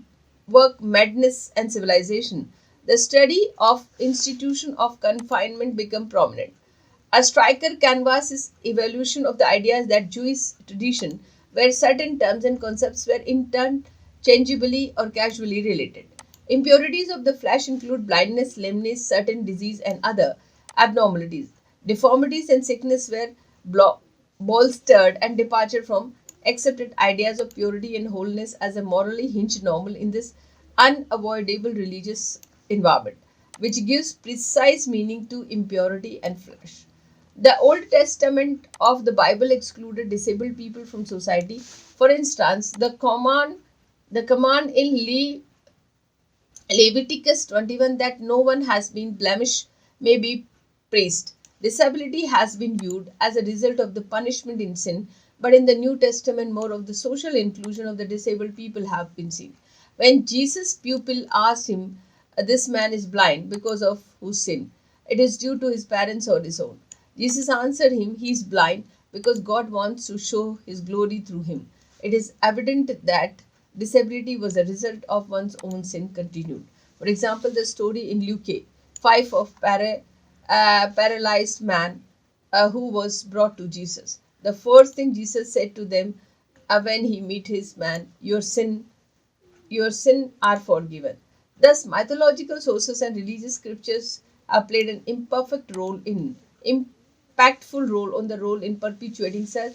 work Madness and Civilization. The study of institution of confinement become prominent. A striker canvases evolution of the ideas that Jewish tradition, where certain terms and concepts were interchangeably or casually related. Impurities of the flesh include blindness, lameness, certain disease, and other abnormalities. Deformities and sickness were bolstered and departure from accepted ideas of purity and wholeness as a morally hinged normal in this unavoidable religious environment, which gives precise meaning to impurity and flesh. The Old Testament of the Bible excluded disabled people from society. For instance, the command in Leviticus 21 that no one has been blemished may be praised. Disability has been viewed as a result of the punishment in sin, but in the New Testament, more of the social inclusion of the disabled people have been seen. When Jesus' pupil asked him, "This man is blind because of whose sin? It is due to his parents or his own." Jesus answered him, "He is blind because God wants to show his glory through him." It is evident that disability was a result of one's own sin continued. For example, the story in Luke 5 of paralyzed man who was brought to Jesus. The first thing Jesus said to them when he met his man, your sin are forgiven. Thus, mythological sources and religious scriptures have played an impactful role on the role in perpetuating such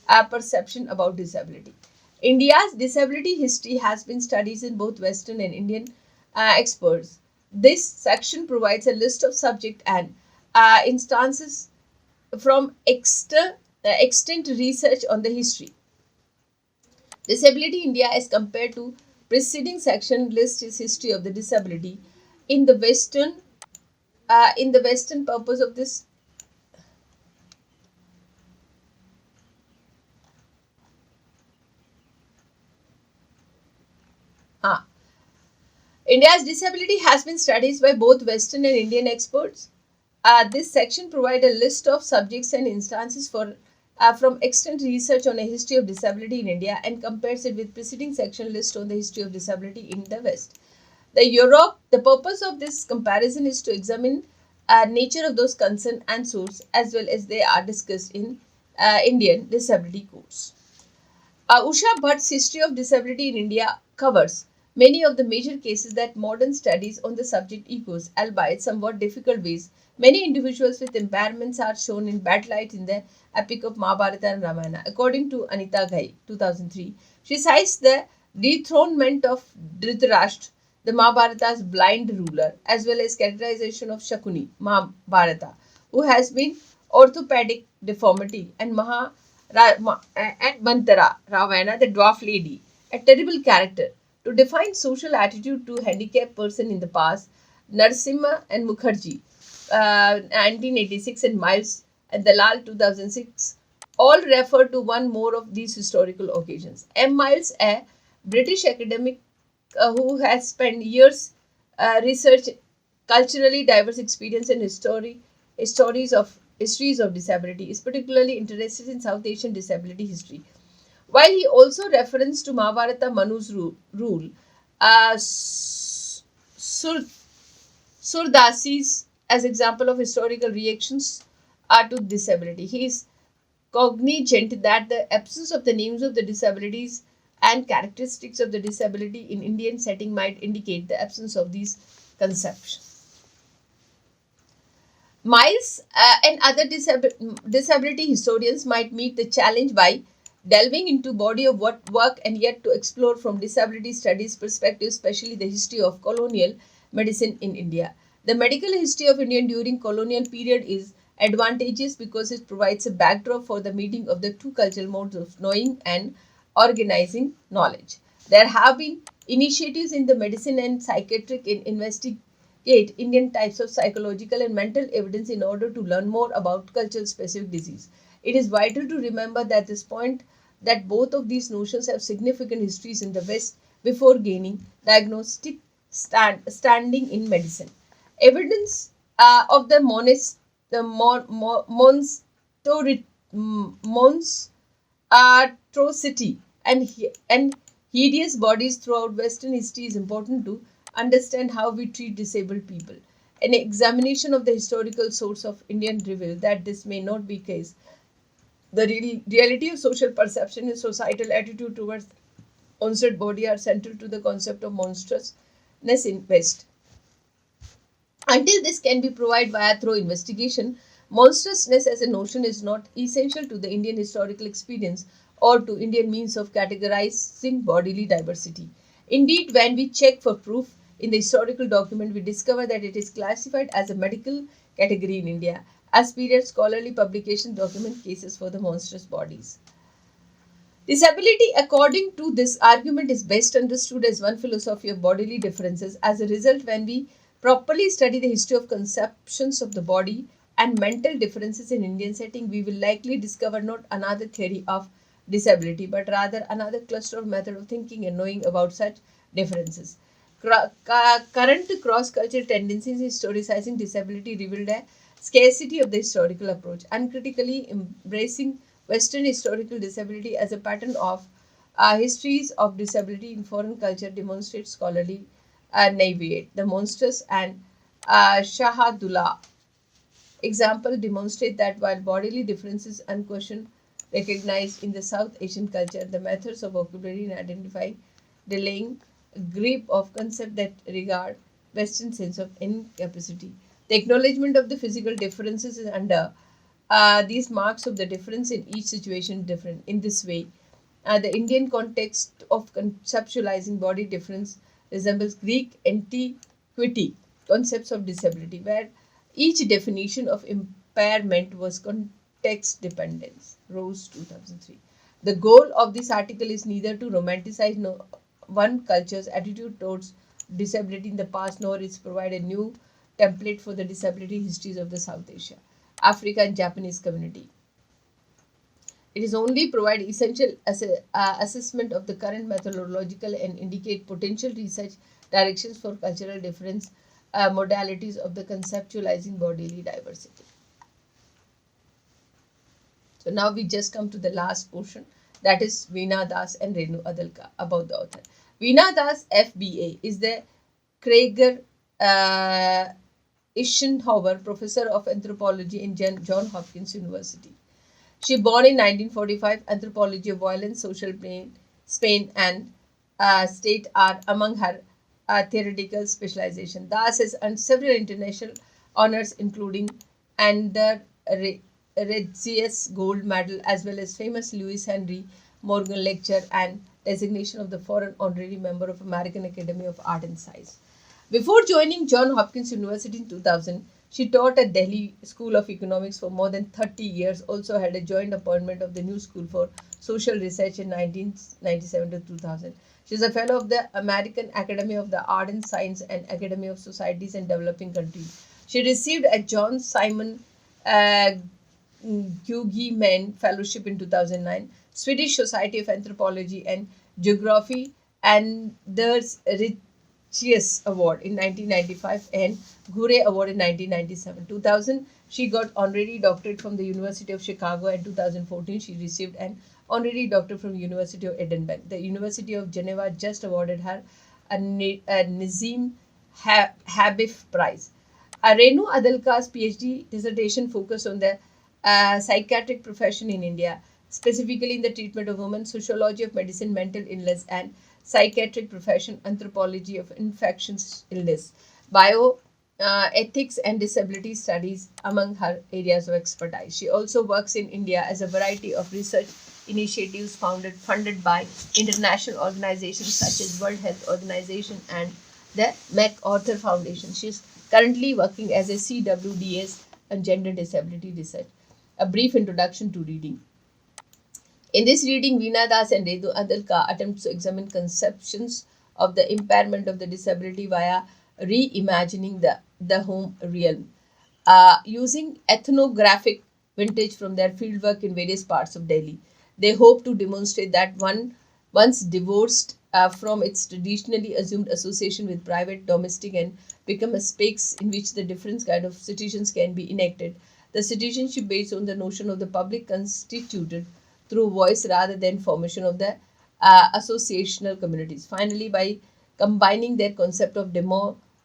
a perception about disability. India's disability history has been studied in both Western and Indian experts. This section provides a list of subject and instances from extent research on the history. Disability India as compared to preceding section lists its history of the disability in the Western purpose of this. Ah, India's disability has been studied by both Western and Indian experts. This section provides a list of subjects and instances from extent research on a history of disability in India and compares it with preceding section list on the history of disability in the West. The purpose of this comparison is to examine nature of those concerned and source as well as they are discussed in Indian disability course. Usha Bhatt's History of Disability in India covers many of the major cases that modern studies on the subject echoes, albeit somewhat difficult ways. Many individuals with impairments are shown in bad light in the epic of Mahabharata and Ramayana. According to Anita Ghai, 2003, she cites the dethronement of Dhritarashtra, the Mahabharata's blind ruler, as well as characterization of Shakuni, Mahabharata, who has been orthopedic deformity, and and Mantara, Ravana, the dwarf lady, a terrible character. To define social attitude to handicapped person in the past, Narasimha and Mukherjee, 1986, and Miles and Dalal, 2006, all refer to one more of these historical occasions. M. Miles, a British academic who has spent years research culturally diverse experience and histories of disability, is particularly interested in South Asian disability history. While he also referenced to Mahabharata Manu's rule, Sur- Surdasi's as example of historical reactions to disability. He is cognizant that the absence of the names of the disabilities and characteristics of the disability in Indian setting might indicate the absence of these conceptions. Miles and other disability historians might meet the challenge by delving into body of work and yet to explore from disability studies perspective, especially the history of colonial medicine in India. The medical history of India during colonial period is advantageous because it provides a backdrop for the meeting of the two cultural modes of knowing and organizing knowledge. There have been initiatives in the medicine and psychiatric in investigate Indian types of psychological and mental evidence in order to learn more about cultural specific disease. It is vital to remember that this point that both of these notions have significant histories in the West before gaining diagnostic standing in medicine. Evidence of the monstrosity and hideous bodies throughout Western history is important to understand how we treat disabled people. An examination of the historical source of Indian reveal that this may not be case. The reality of social perception and societal attitude towards monstrous body are central to the concept of monstrousness in West. Until this can be provided via through investigation, monstrousness as a notion is not essential to the Indian historical experience or to Indian means of categorizing bodily diversity. Indeed, when we check for proof in the historical document, we discover that it is classified as a medical category in India, as period scholarly publications document cases for the monstrous bodies. Disability, according to this argument, is best understood as one philosophy of bodily differences. As a result, when we properly study the history of conceptions of the body and mental differences in Indian setting, we will likely discover not another theory of disability, but rather another cluster of method of thinking and knowing about such differences. Current cross-cultural tendencies in historicizing disability revealed a scarcity of the historical approach, uncritically embracing Western historical disability as a pattern of histories of disability in foreign culture demonstrates scholarly naivete. The monstrous and Shahadullah example demonstrate that while bodily differences unquestioned recognized in the South Asian culture, the methods of vocabulary in identifying delaying grip of concept that regard Western sense of incapacity. The acknowledgement of the physical differences is under these marks of the difference in each situation different. In this way, the Indian context of conceptualizing body difference resembles Greek antiquity concepts of disability, where each definition of impairment was context dependent. Rose 2003. The goal of this article is neither to romanticize one culture's attitude towards disability in the past nor is provide a new template for the disability histories of the South Asia, Africa, and Japanese community. It is only provide essential assessment of the current methodological and indicate potential research directions for cultural difference modalities of the conceptualizing bodily diversity. So now we just come to the last portion, that is Veena Das and Renu Adalka about the author. Veena Das FBA is the Krager Eisenhower Professor of Anthropology in John Hopkins University. She born in 1945. Anthropology of violence, social pain, Spain, and state are among her theoretical specialization. Das has earned several international honors, including the Regius Gold Medal, as well as famous Louis Henry Morgan Lecture and designation of the foreign honorary member of American Academy of Art and Science. Before joining Johns Hopkins University in 2000, she taught at Delhi School of Economics for more than 30 years, also had a joint appointment of the New School for Social Research in 1997 to 2000. She is a fellow of the American Academy of the Art and Science and Academy of Societies in Developing Countries. She received a John Simon uh, Guggenheim Fellowship in 2009, Swedish Society of Anthropology and Geography, and the Ritchie Award in 1995 and Gure Award in 1997. 2000, she got honorary doctorate from the University of Chicago, and 2014 she received an honorary doctorate from University of Edinburgh. The University of Geneva just awarded her a Nizam Habib Prize. Renu Adalka's PhD dissertation focused on the psychiatric profession in India, specifically in the treatment of women, sociology of medicine, mental illness, and psychiatric profession, anthropology of infectious illness, bio ethics, and disability studies among her areas of expertise. She also works in India as a variety of research initiatives funded by international organizations such as World Health Organization and the MacArthur Foundation. She is currently working as a CWDS on gender disability research. A brief introduction to reading. In this reading, Veena Das and Redu Adalka attempt to examine conceptions of the impairment of the disability via reimagining the home realm. Using ethnographic vintage from their fieldwork in various parts of Delhi, they hope to demonstrate that once divorced from its traditionally assumed association with private, domestic, and become a space in which the different kind of citizens can be enacted. The citizenship based on the notion of the public constituted through voice rather than formation of the associational communities. Finally, by combining their concept of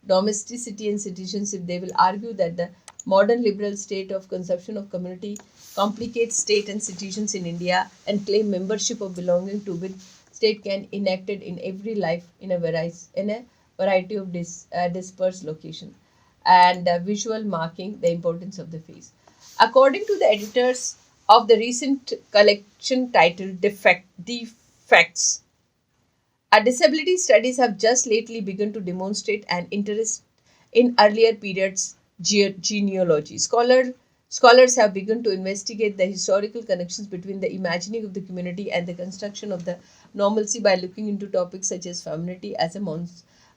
domesticity and citizenship, they will argue that the modern liberal state of conception of community complicates state and citizens in India and claim membership of belonging to which state can enacted in every life in a variety of dispersed location and visual marking the importance of the face. According to the editors of the recent collection titled Defects, disability studies have just lately begun to demonstrate an interest in earlier periods genealogy. Scholars have begun to investigate the historical connections between the imagining of the community and the construction of the normalcy by looking into topics such as femininity as a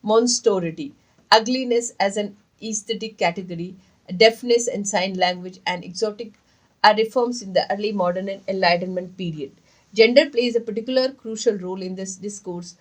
monstrosity, ugliness as an aesthetic category, deafness and sign language, and exotic reforms in the early modern and Enlightenment period. Gender plays a particular crucial role in this discourse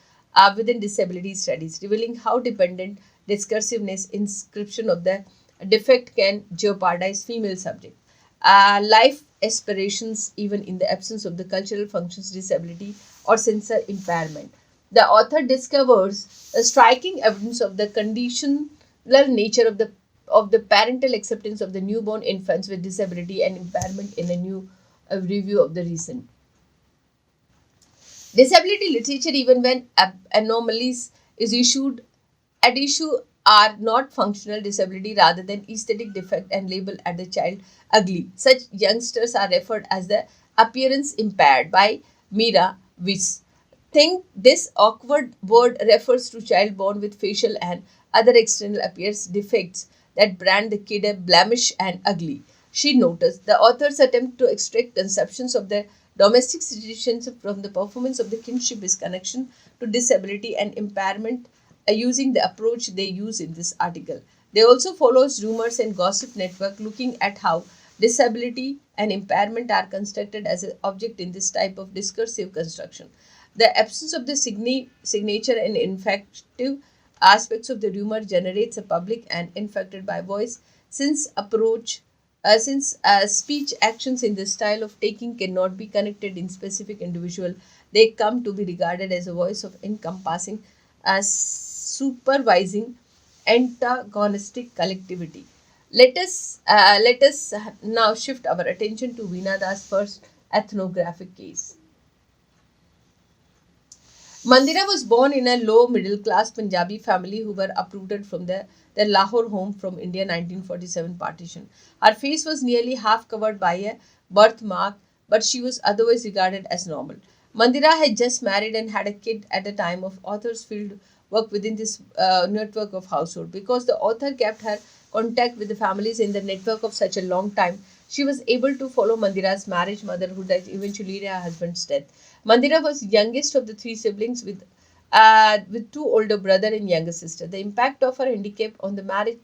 within disability studies, revealing how dependent discursiveness inscription of the defect can jeopardize female subject. Life aspirations, even in the absence of the cultural functions, disability, or sensor impairment. The author discovers a striking evidence of the conditional nature of the parental acceptance of the newborn infants with disability and impairment in a new review of the recent disability literature. Even when anomalies is issued at issue are not functional disability rather than aesthetic defect and labeled at the child ugly. Such youngsters are referred as the appearance impaired by Mira Weiss. Think this awkward word refers to child born with facial and other external appearance defects that brand the kid a blemish and ugly. She noticed the authors attempt to extract conceptions of the domestic situations from the performance of the kinship is connection to disability and impairment using the approach they use in this article. They also follows rumors and gossip network looking at how disability and impairment are constructed as an object in this type of discursive construction. The absence of the signature and infective aspects of the rumor generates a public and infected by voice since speech actions in the style of taking cannot be connected in specific individual, they come to be regarded as a voice of encompassing supervising antagonistic collectivity. Let us now shift our attention to Veena Das' first ethnographic case. Mandira was born in a low middle class Punjabi family who were uprooted from their Lahore home from India 1947 partition. Her face was nearly half covered by a birthmark, but she was otherwise regarded as normal. Mandira had just married and had a kid at the time of author's field work within this network of household. Because the author kept her contact with the families in the network of such a long time, she was able to follow Mandira's marriage, motherhood, and eventually her husband's death. Mandira was youngest of the three siblings with two older brother and younger sister. The impact of her handicap on the marriage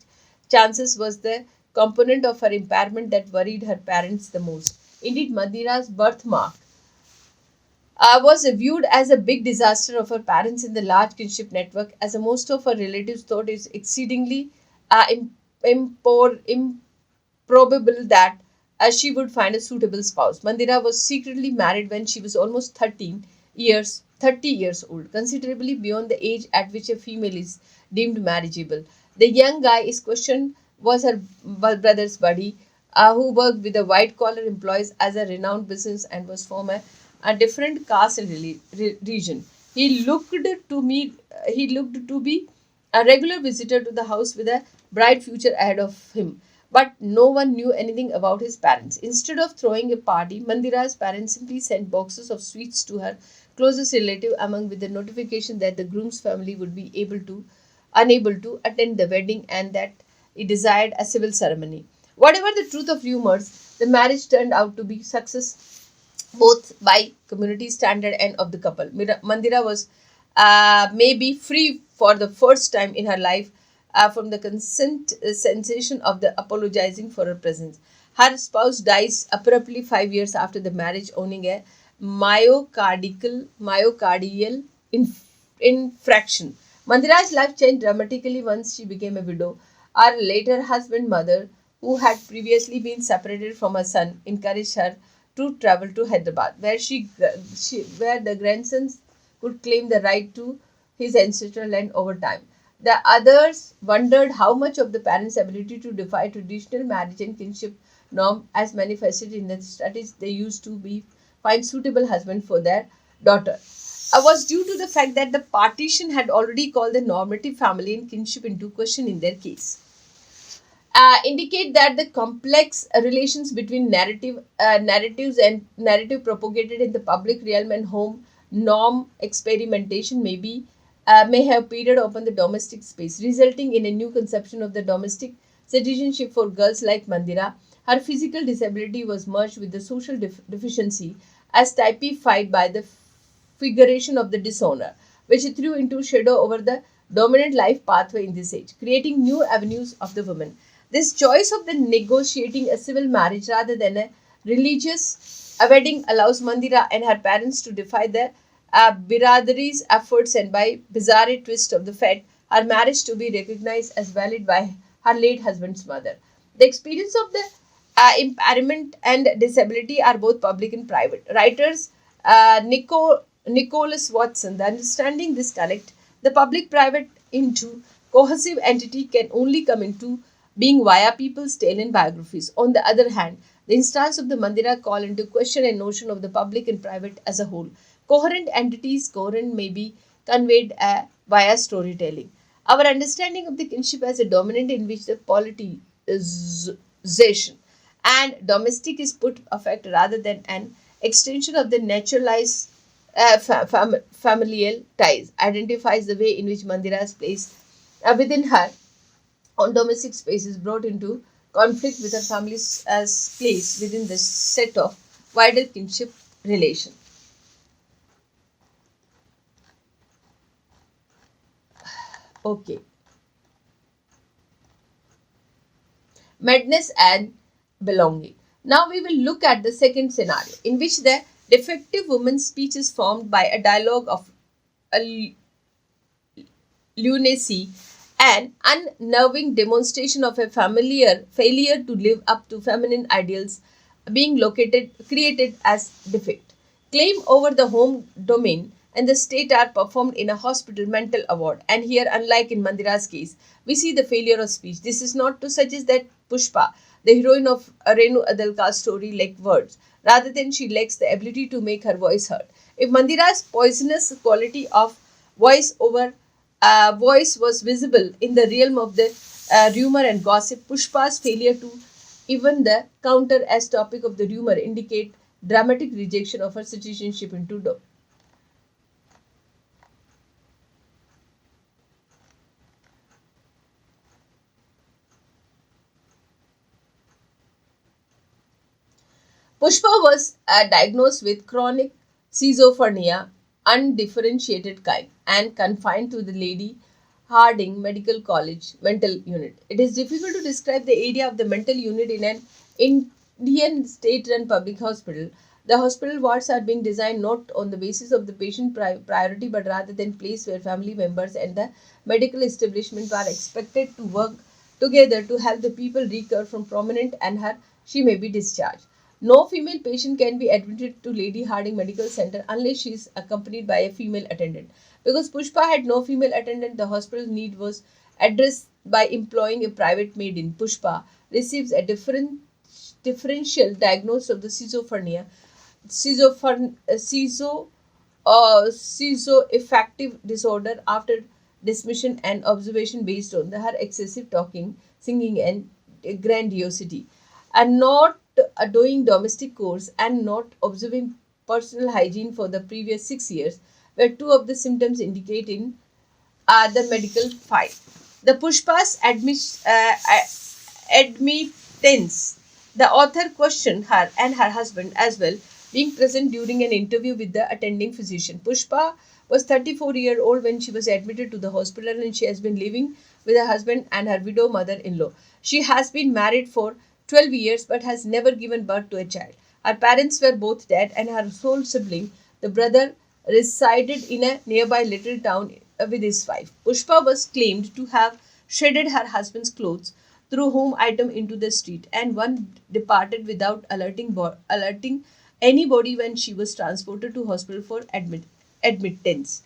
chances was the component of her impairment that worried her parents the most. Indeed, Mandira's birthmark was viewed as a big disaster of her parents in the large kinship network, as most of her relatives thought it exceedingly improbable that she would find a suitable spouse. Mandira was secretly married when she was almost 30 years old, considerably beyond the age at which a female is deemed marriageable. The young guy is questioned was her brother's buddy, who worked with the white collar employees as a renowned business and was from a different caste and region. He looked to be a regular visitor to the house with a bright future ahead of him. But no one knew anything about his parents. Instead of throwing a party, Mandira's parents simply sent boxes of sweets to her closest relative, among with the notification that the groom's family would be unable to attend the wedding and that he desired a civil ceremony. Whatever the truth of rumors, the marriage turned out to be success both by community standard and of the couple. Mandira was maybe free for the first time in her life from the consent sensation of the apologizing for her presence. Her spouse dies abruptly 5 years after the marriage, owning a myocardial infraction. Mandira's life changed dramatically once she became a widow. Her later husband, mother, who had previously been separated from her son, encouraged her to travel to Hyderabad, where the grandsons could claim the right to his ancestral land over time. The others wondered how much of the parents' ability to defy traditional marriage and kinship norm as manifested in the studies they used to be find suitable husband for their daughter was due to the fact that the partition had already called the normative family and kinship into question in their case. Indicate that the complex relations between narratives and narrative propagated in the public realm and home norm experimentation may have peered open the domestic space, resulting in a new conception of the domestic citizenship for girls like Mandira. Her physical disability was merged with the social deficiency as typified by the figuration of the dishonor, which threw into shadow over the dominant life pathway in this age, creating new avenues of the woman. This choice of the negotiating a civil marriage rather than a religious wedding allows Mandira and her parents to defy the Biradari's efforts and by bizarre twist of the fate, her marriage to be recognized as valid by her late husband's mother. The experience of the impairment and disability are both public and private. Writers Nicholas Watson, the understanding this connect the public-private into cohesive entity can only come into being via people's tale and biographies. On the other hand, the instance of the Mandira call into question a notion of the public and private as a whole. Coherent may be conveyed via storytelling. Our understanding of the kinship as a dominant in which the politicization and domestic is put effect rather than an extension of the naturalized familial ties identifies the way in which Mandira's place within her on domestic space is brought into conflict with her family's as place within the set of wider kinship relation. Okay, madness and belonging. Now we will look at the second scenario in which the defective woman's speech is formed by a dialogue of a lunacy, an unnerving demonstration of a familiar failure to live up to feminine ideals being created as defect. Claim over the home domain and the state are performed in a hospital mental award. And here, unlike in Mandira's case, we see the failure of speech. This is not to suggest that Pushpa, the heroine of Renu Adalka's story, lacked words. Rather than she lacks the ability to make her voice heard. If Mandira's poisonous quality of voice over voice was visible in the realm of the rumor and gossip, Pushpa's failure to even the counter as topic of the rumor indicate dramatic rejection of her citizenship into Pushpa was diagnosed with chronic schizophrenia, undifferentiated kind, and confined to the Lady Harding Medical College mental unit. It is difficult to describe the area of the mental unit in an Indian state-run public hospital. The hospital wards are being designed not on the basis of the patient priority but rather than place where family members and the medical establishment are expected to work together to help the people recover from prominent and her she may be discharged. No female patient can be admitted to Lady Harding Medical Center unless she is accompanied by a female attendant. Because Pushpa had no female attendant, the hospital's need was addressed by employing a private maid in. Pushpa receives a differential diagnosis of the schizophrenia, schizoaffective disorder after dismission and observation based on her excessive talking, singing, and grandiosity, and not doing domestic chores and not observing personal hygiene for the previous 6 years were two of the symptoms indicated in the medical file. The Pushpa's admittance. The author questioned her and her husband as well, being present during an interview with the attending physician. Pushpa was 34-year-old old when she was admitted to the hospital and she has been living with her husband and her widow mother-in-law. She has been married for 12 years but has never given birth to a child. Her parents were both dead and her sole sibling, the brother resided in a nearby little town with his wife. Pushpa was claimed to have shredded her husband's clothes, threw home item into the street, and one departed without alerting anybody when she was transported to hospital for admittance.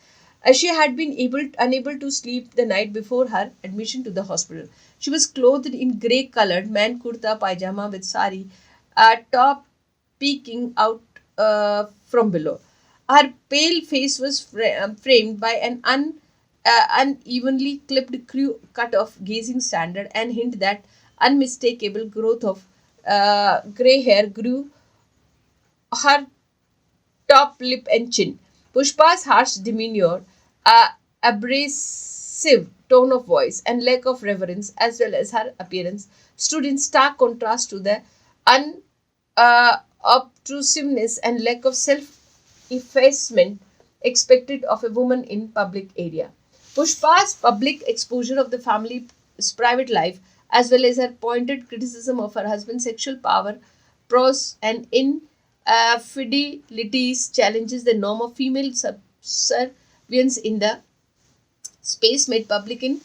She had been unable to sleep the night before her admission to the hospital. She was clothed in grey colored man kurta pajama with sari, top peeking out from below. Her pale face was framed by an unevenly clipped cut of gazing standard and hint that unmistakable growth of grey hair grew her top lip and chin. Pushpa's harsh demeanor, abrasive tone of voice, and lack of reverence, as well as her appearance, stood in stark contrast to the obtrusiveness and lack of self effacement expected of a woman in public area. Pushpa's public exposure of the family's private life, as well as her pointed criticism of her husband's sexual power, prose, and infidelities, challenges the norm of female subservience in the space made public in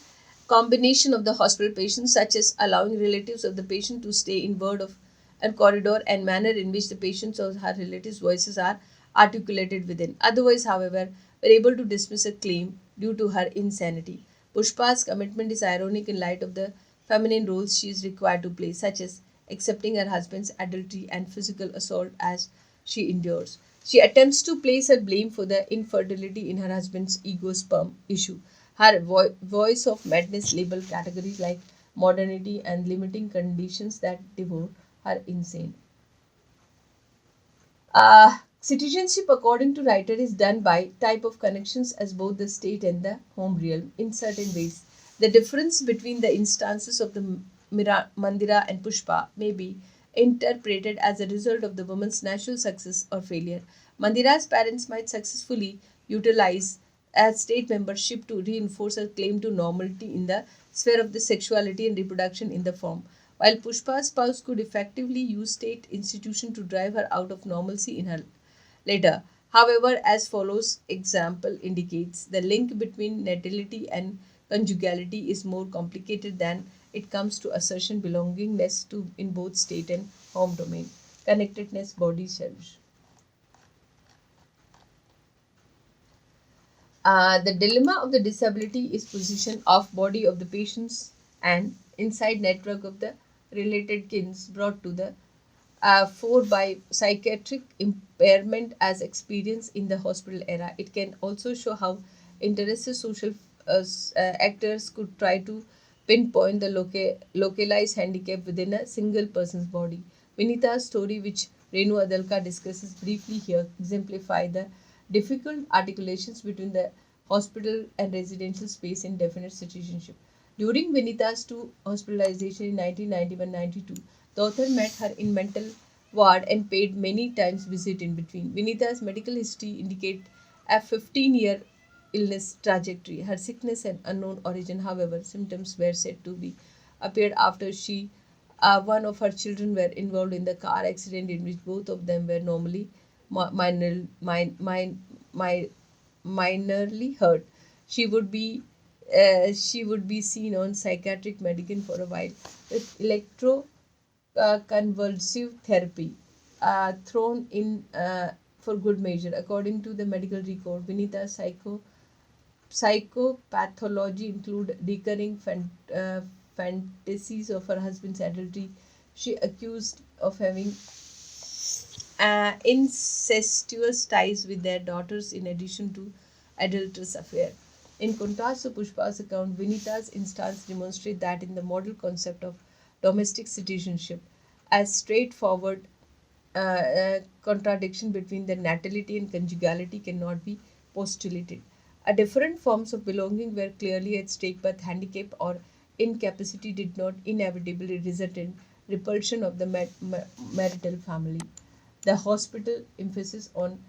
combination of the hospital patients, such as allowing relatives of the patient to stay in word of and corridor and manner in which the patient's or her relatives' voices are articulated within. Otherwise, however, were able to dismiss a claim due to her insanity. Pushpa's commitment is ironic in light of the feminine roles she is required to play, such as accepting her husband's adultery and physical assault as she endures. She attempts to place her blame for the infertility in her husband's ego sperm issue. Her voice of madness labeled categories like modernity and limiting conditions that devour her insane. Citizenship, according to writer, is done by type of connections as both the state and the home realm in certain ways. The difference between the instances of the Mandira and Pushpa may be interpreted as a result of the woman's natural success or failure. Mandira's parents might successfully utilize a state membership to reinforce her claim to normality in the sphere of the sexuality and reproduction in the form, while Pushpa's spouse could effectively use state institution to drive her out of normalcy in her later. However, as follows example indicates, the link between natality and conjugality is more complicated than it comes to assertion belongingness to in both state and home domain. Connectedness, body, self. The dilemma of the disability is position of body of the patients and inside network of the related kins brought to the fore by psychiatric impairment as experience in the hospital era. It can also show how interested social actors could try to pinpoint the localized handicap within a single person's body. Vinita's story, which Renu Adalka discusses briefly here, exemplify the difficult articulations between the hospital and residential space in definite citizenship. During Vinita's two hospitalization in 1991-92, the author met her in mental ward and paid many times visit in between. Vinita's medical history indicate a 15-year illness trajectory. Her sickness had unknown origin, however, symptoms were said to be appeared after one of her children were involved in the car accident in which both of them were normally minor, mi- minorly hurt. She would be she would be seen on psychiatric medication for a while with electroconvulsive therapy thrown in for good measure. According to the medical record, Vinita's psychopathology include recurring fantasies of her husband's adultery. She accused of having incestuous ties with their daughters in addition to adulterous affair. In contrast to Pushpa's account, Vinita's instance demonstrates that in the model concept of domestic citizenship, a straightforward contradiction between the natality and conjugality cannot be postulated. A different forms of belonging were clearly at stake, but handicap or incapacity did not inevitably result in repulsion of the marital family. The hospital emphasis on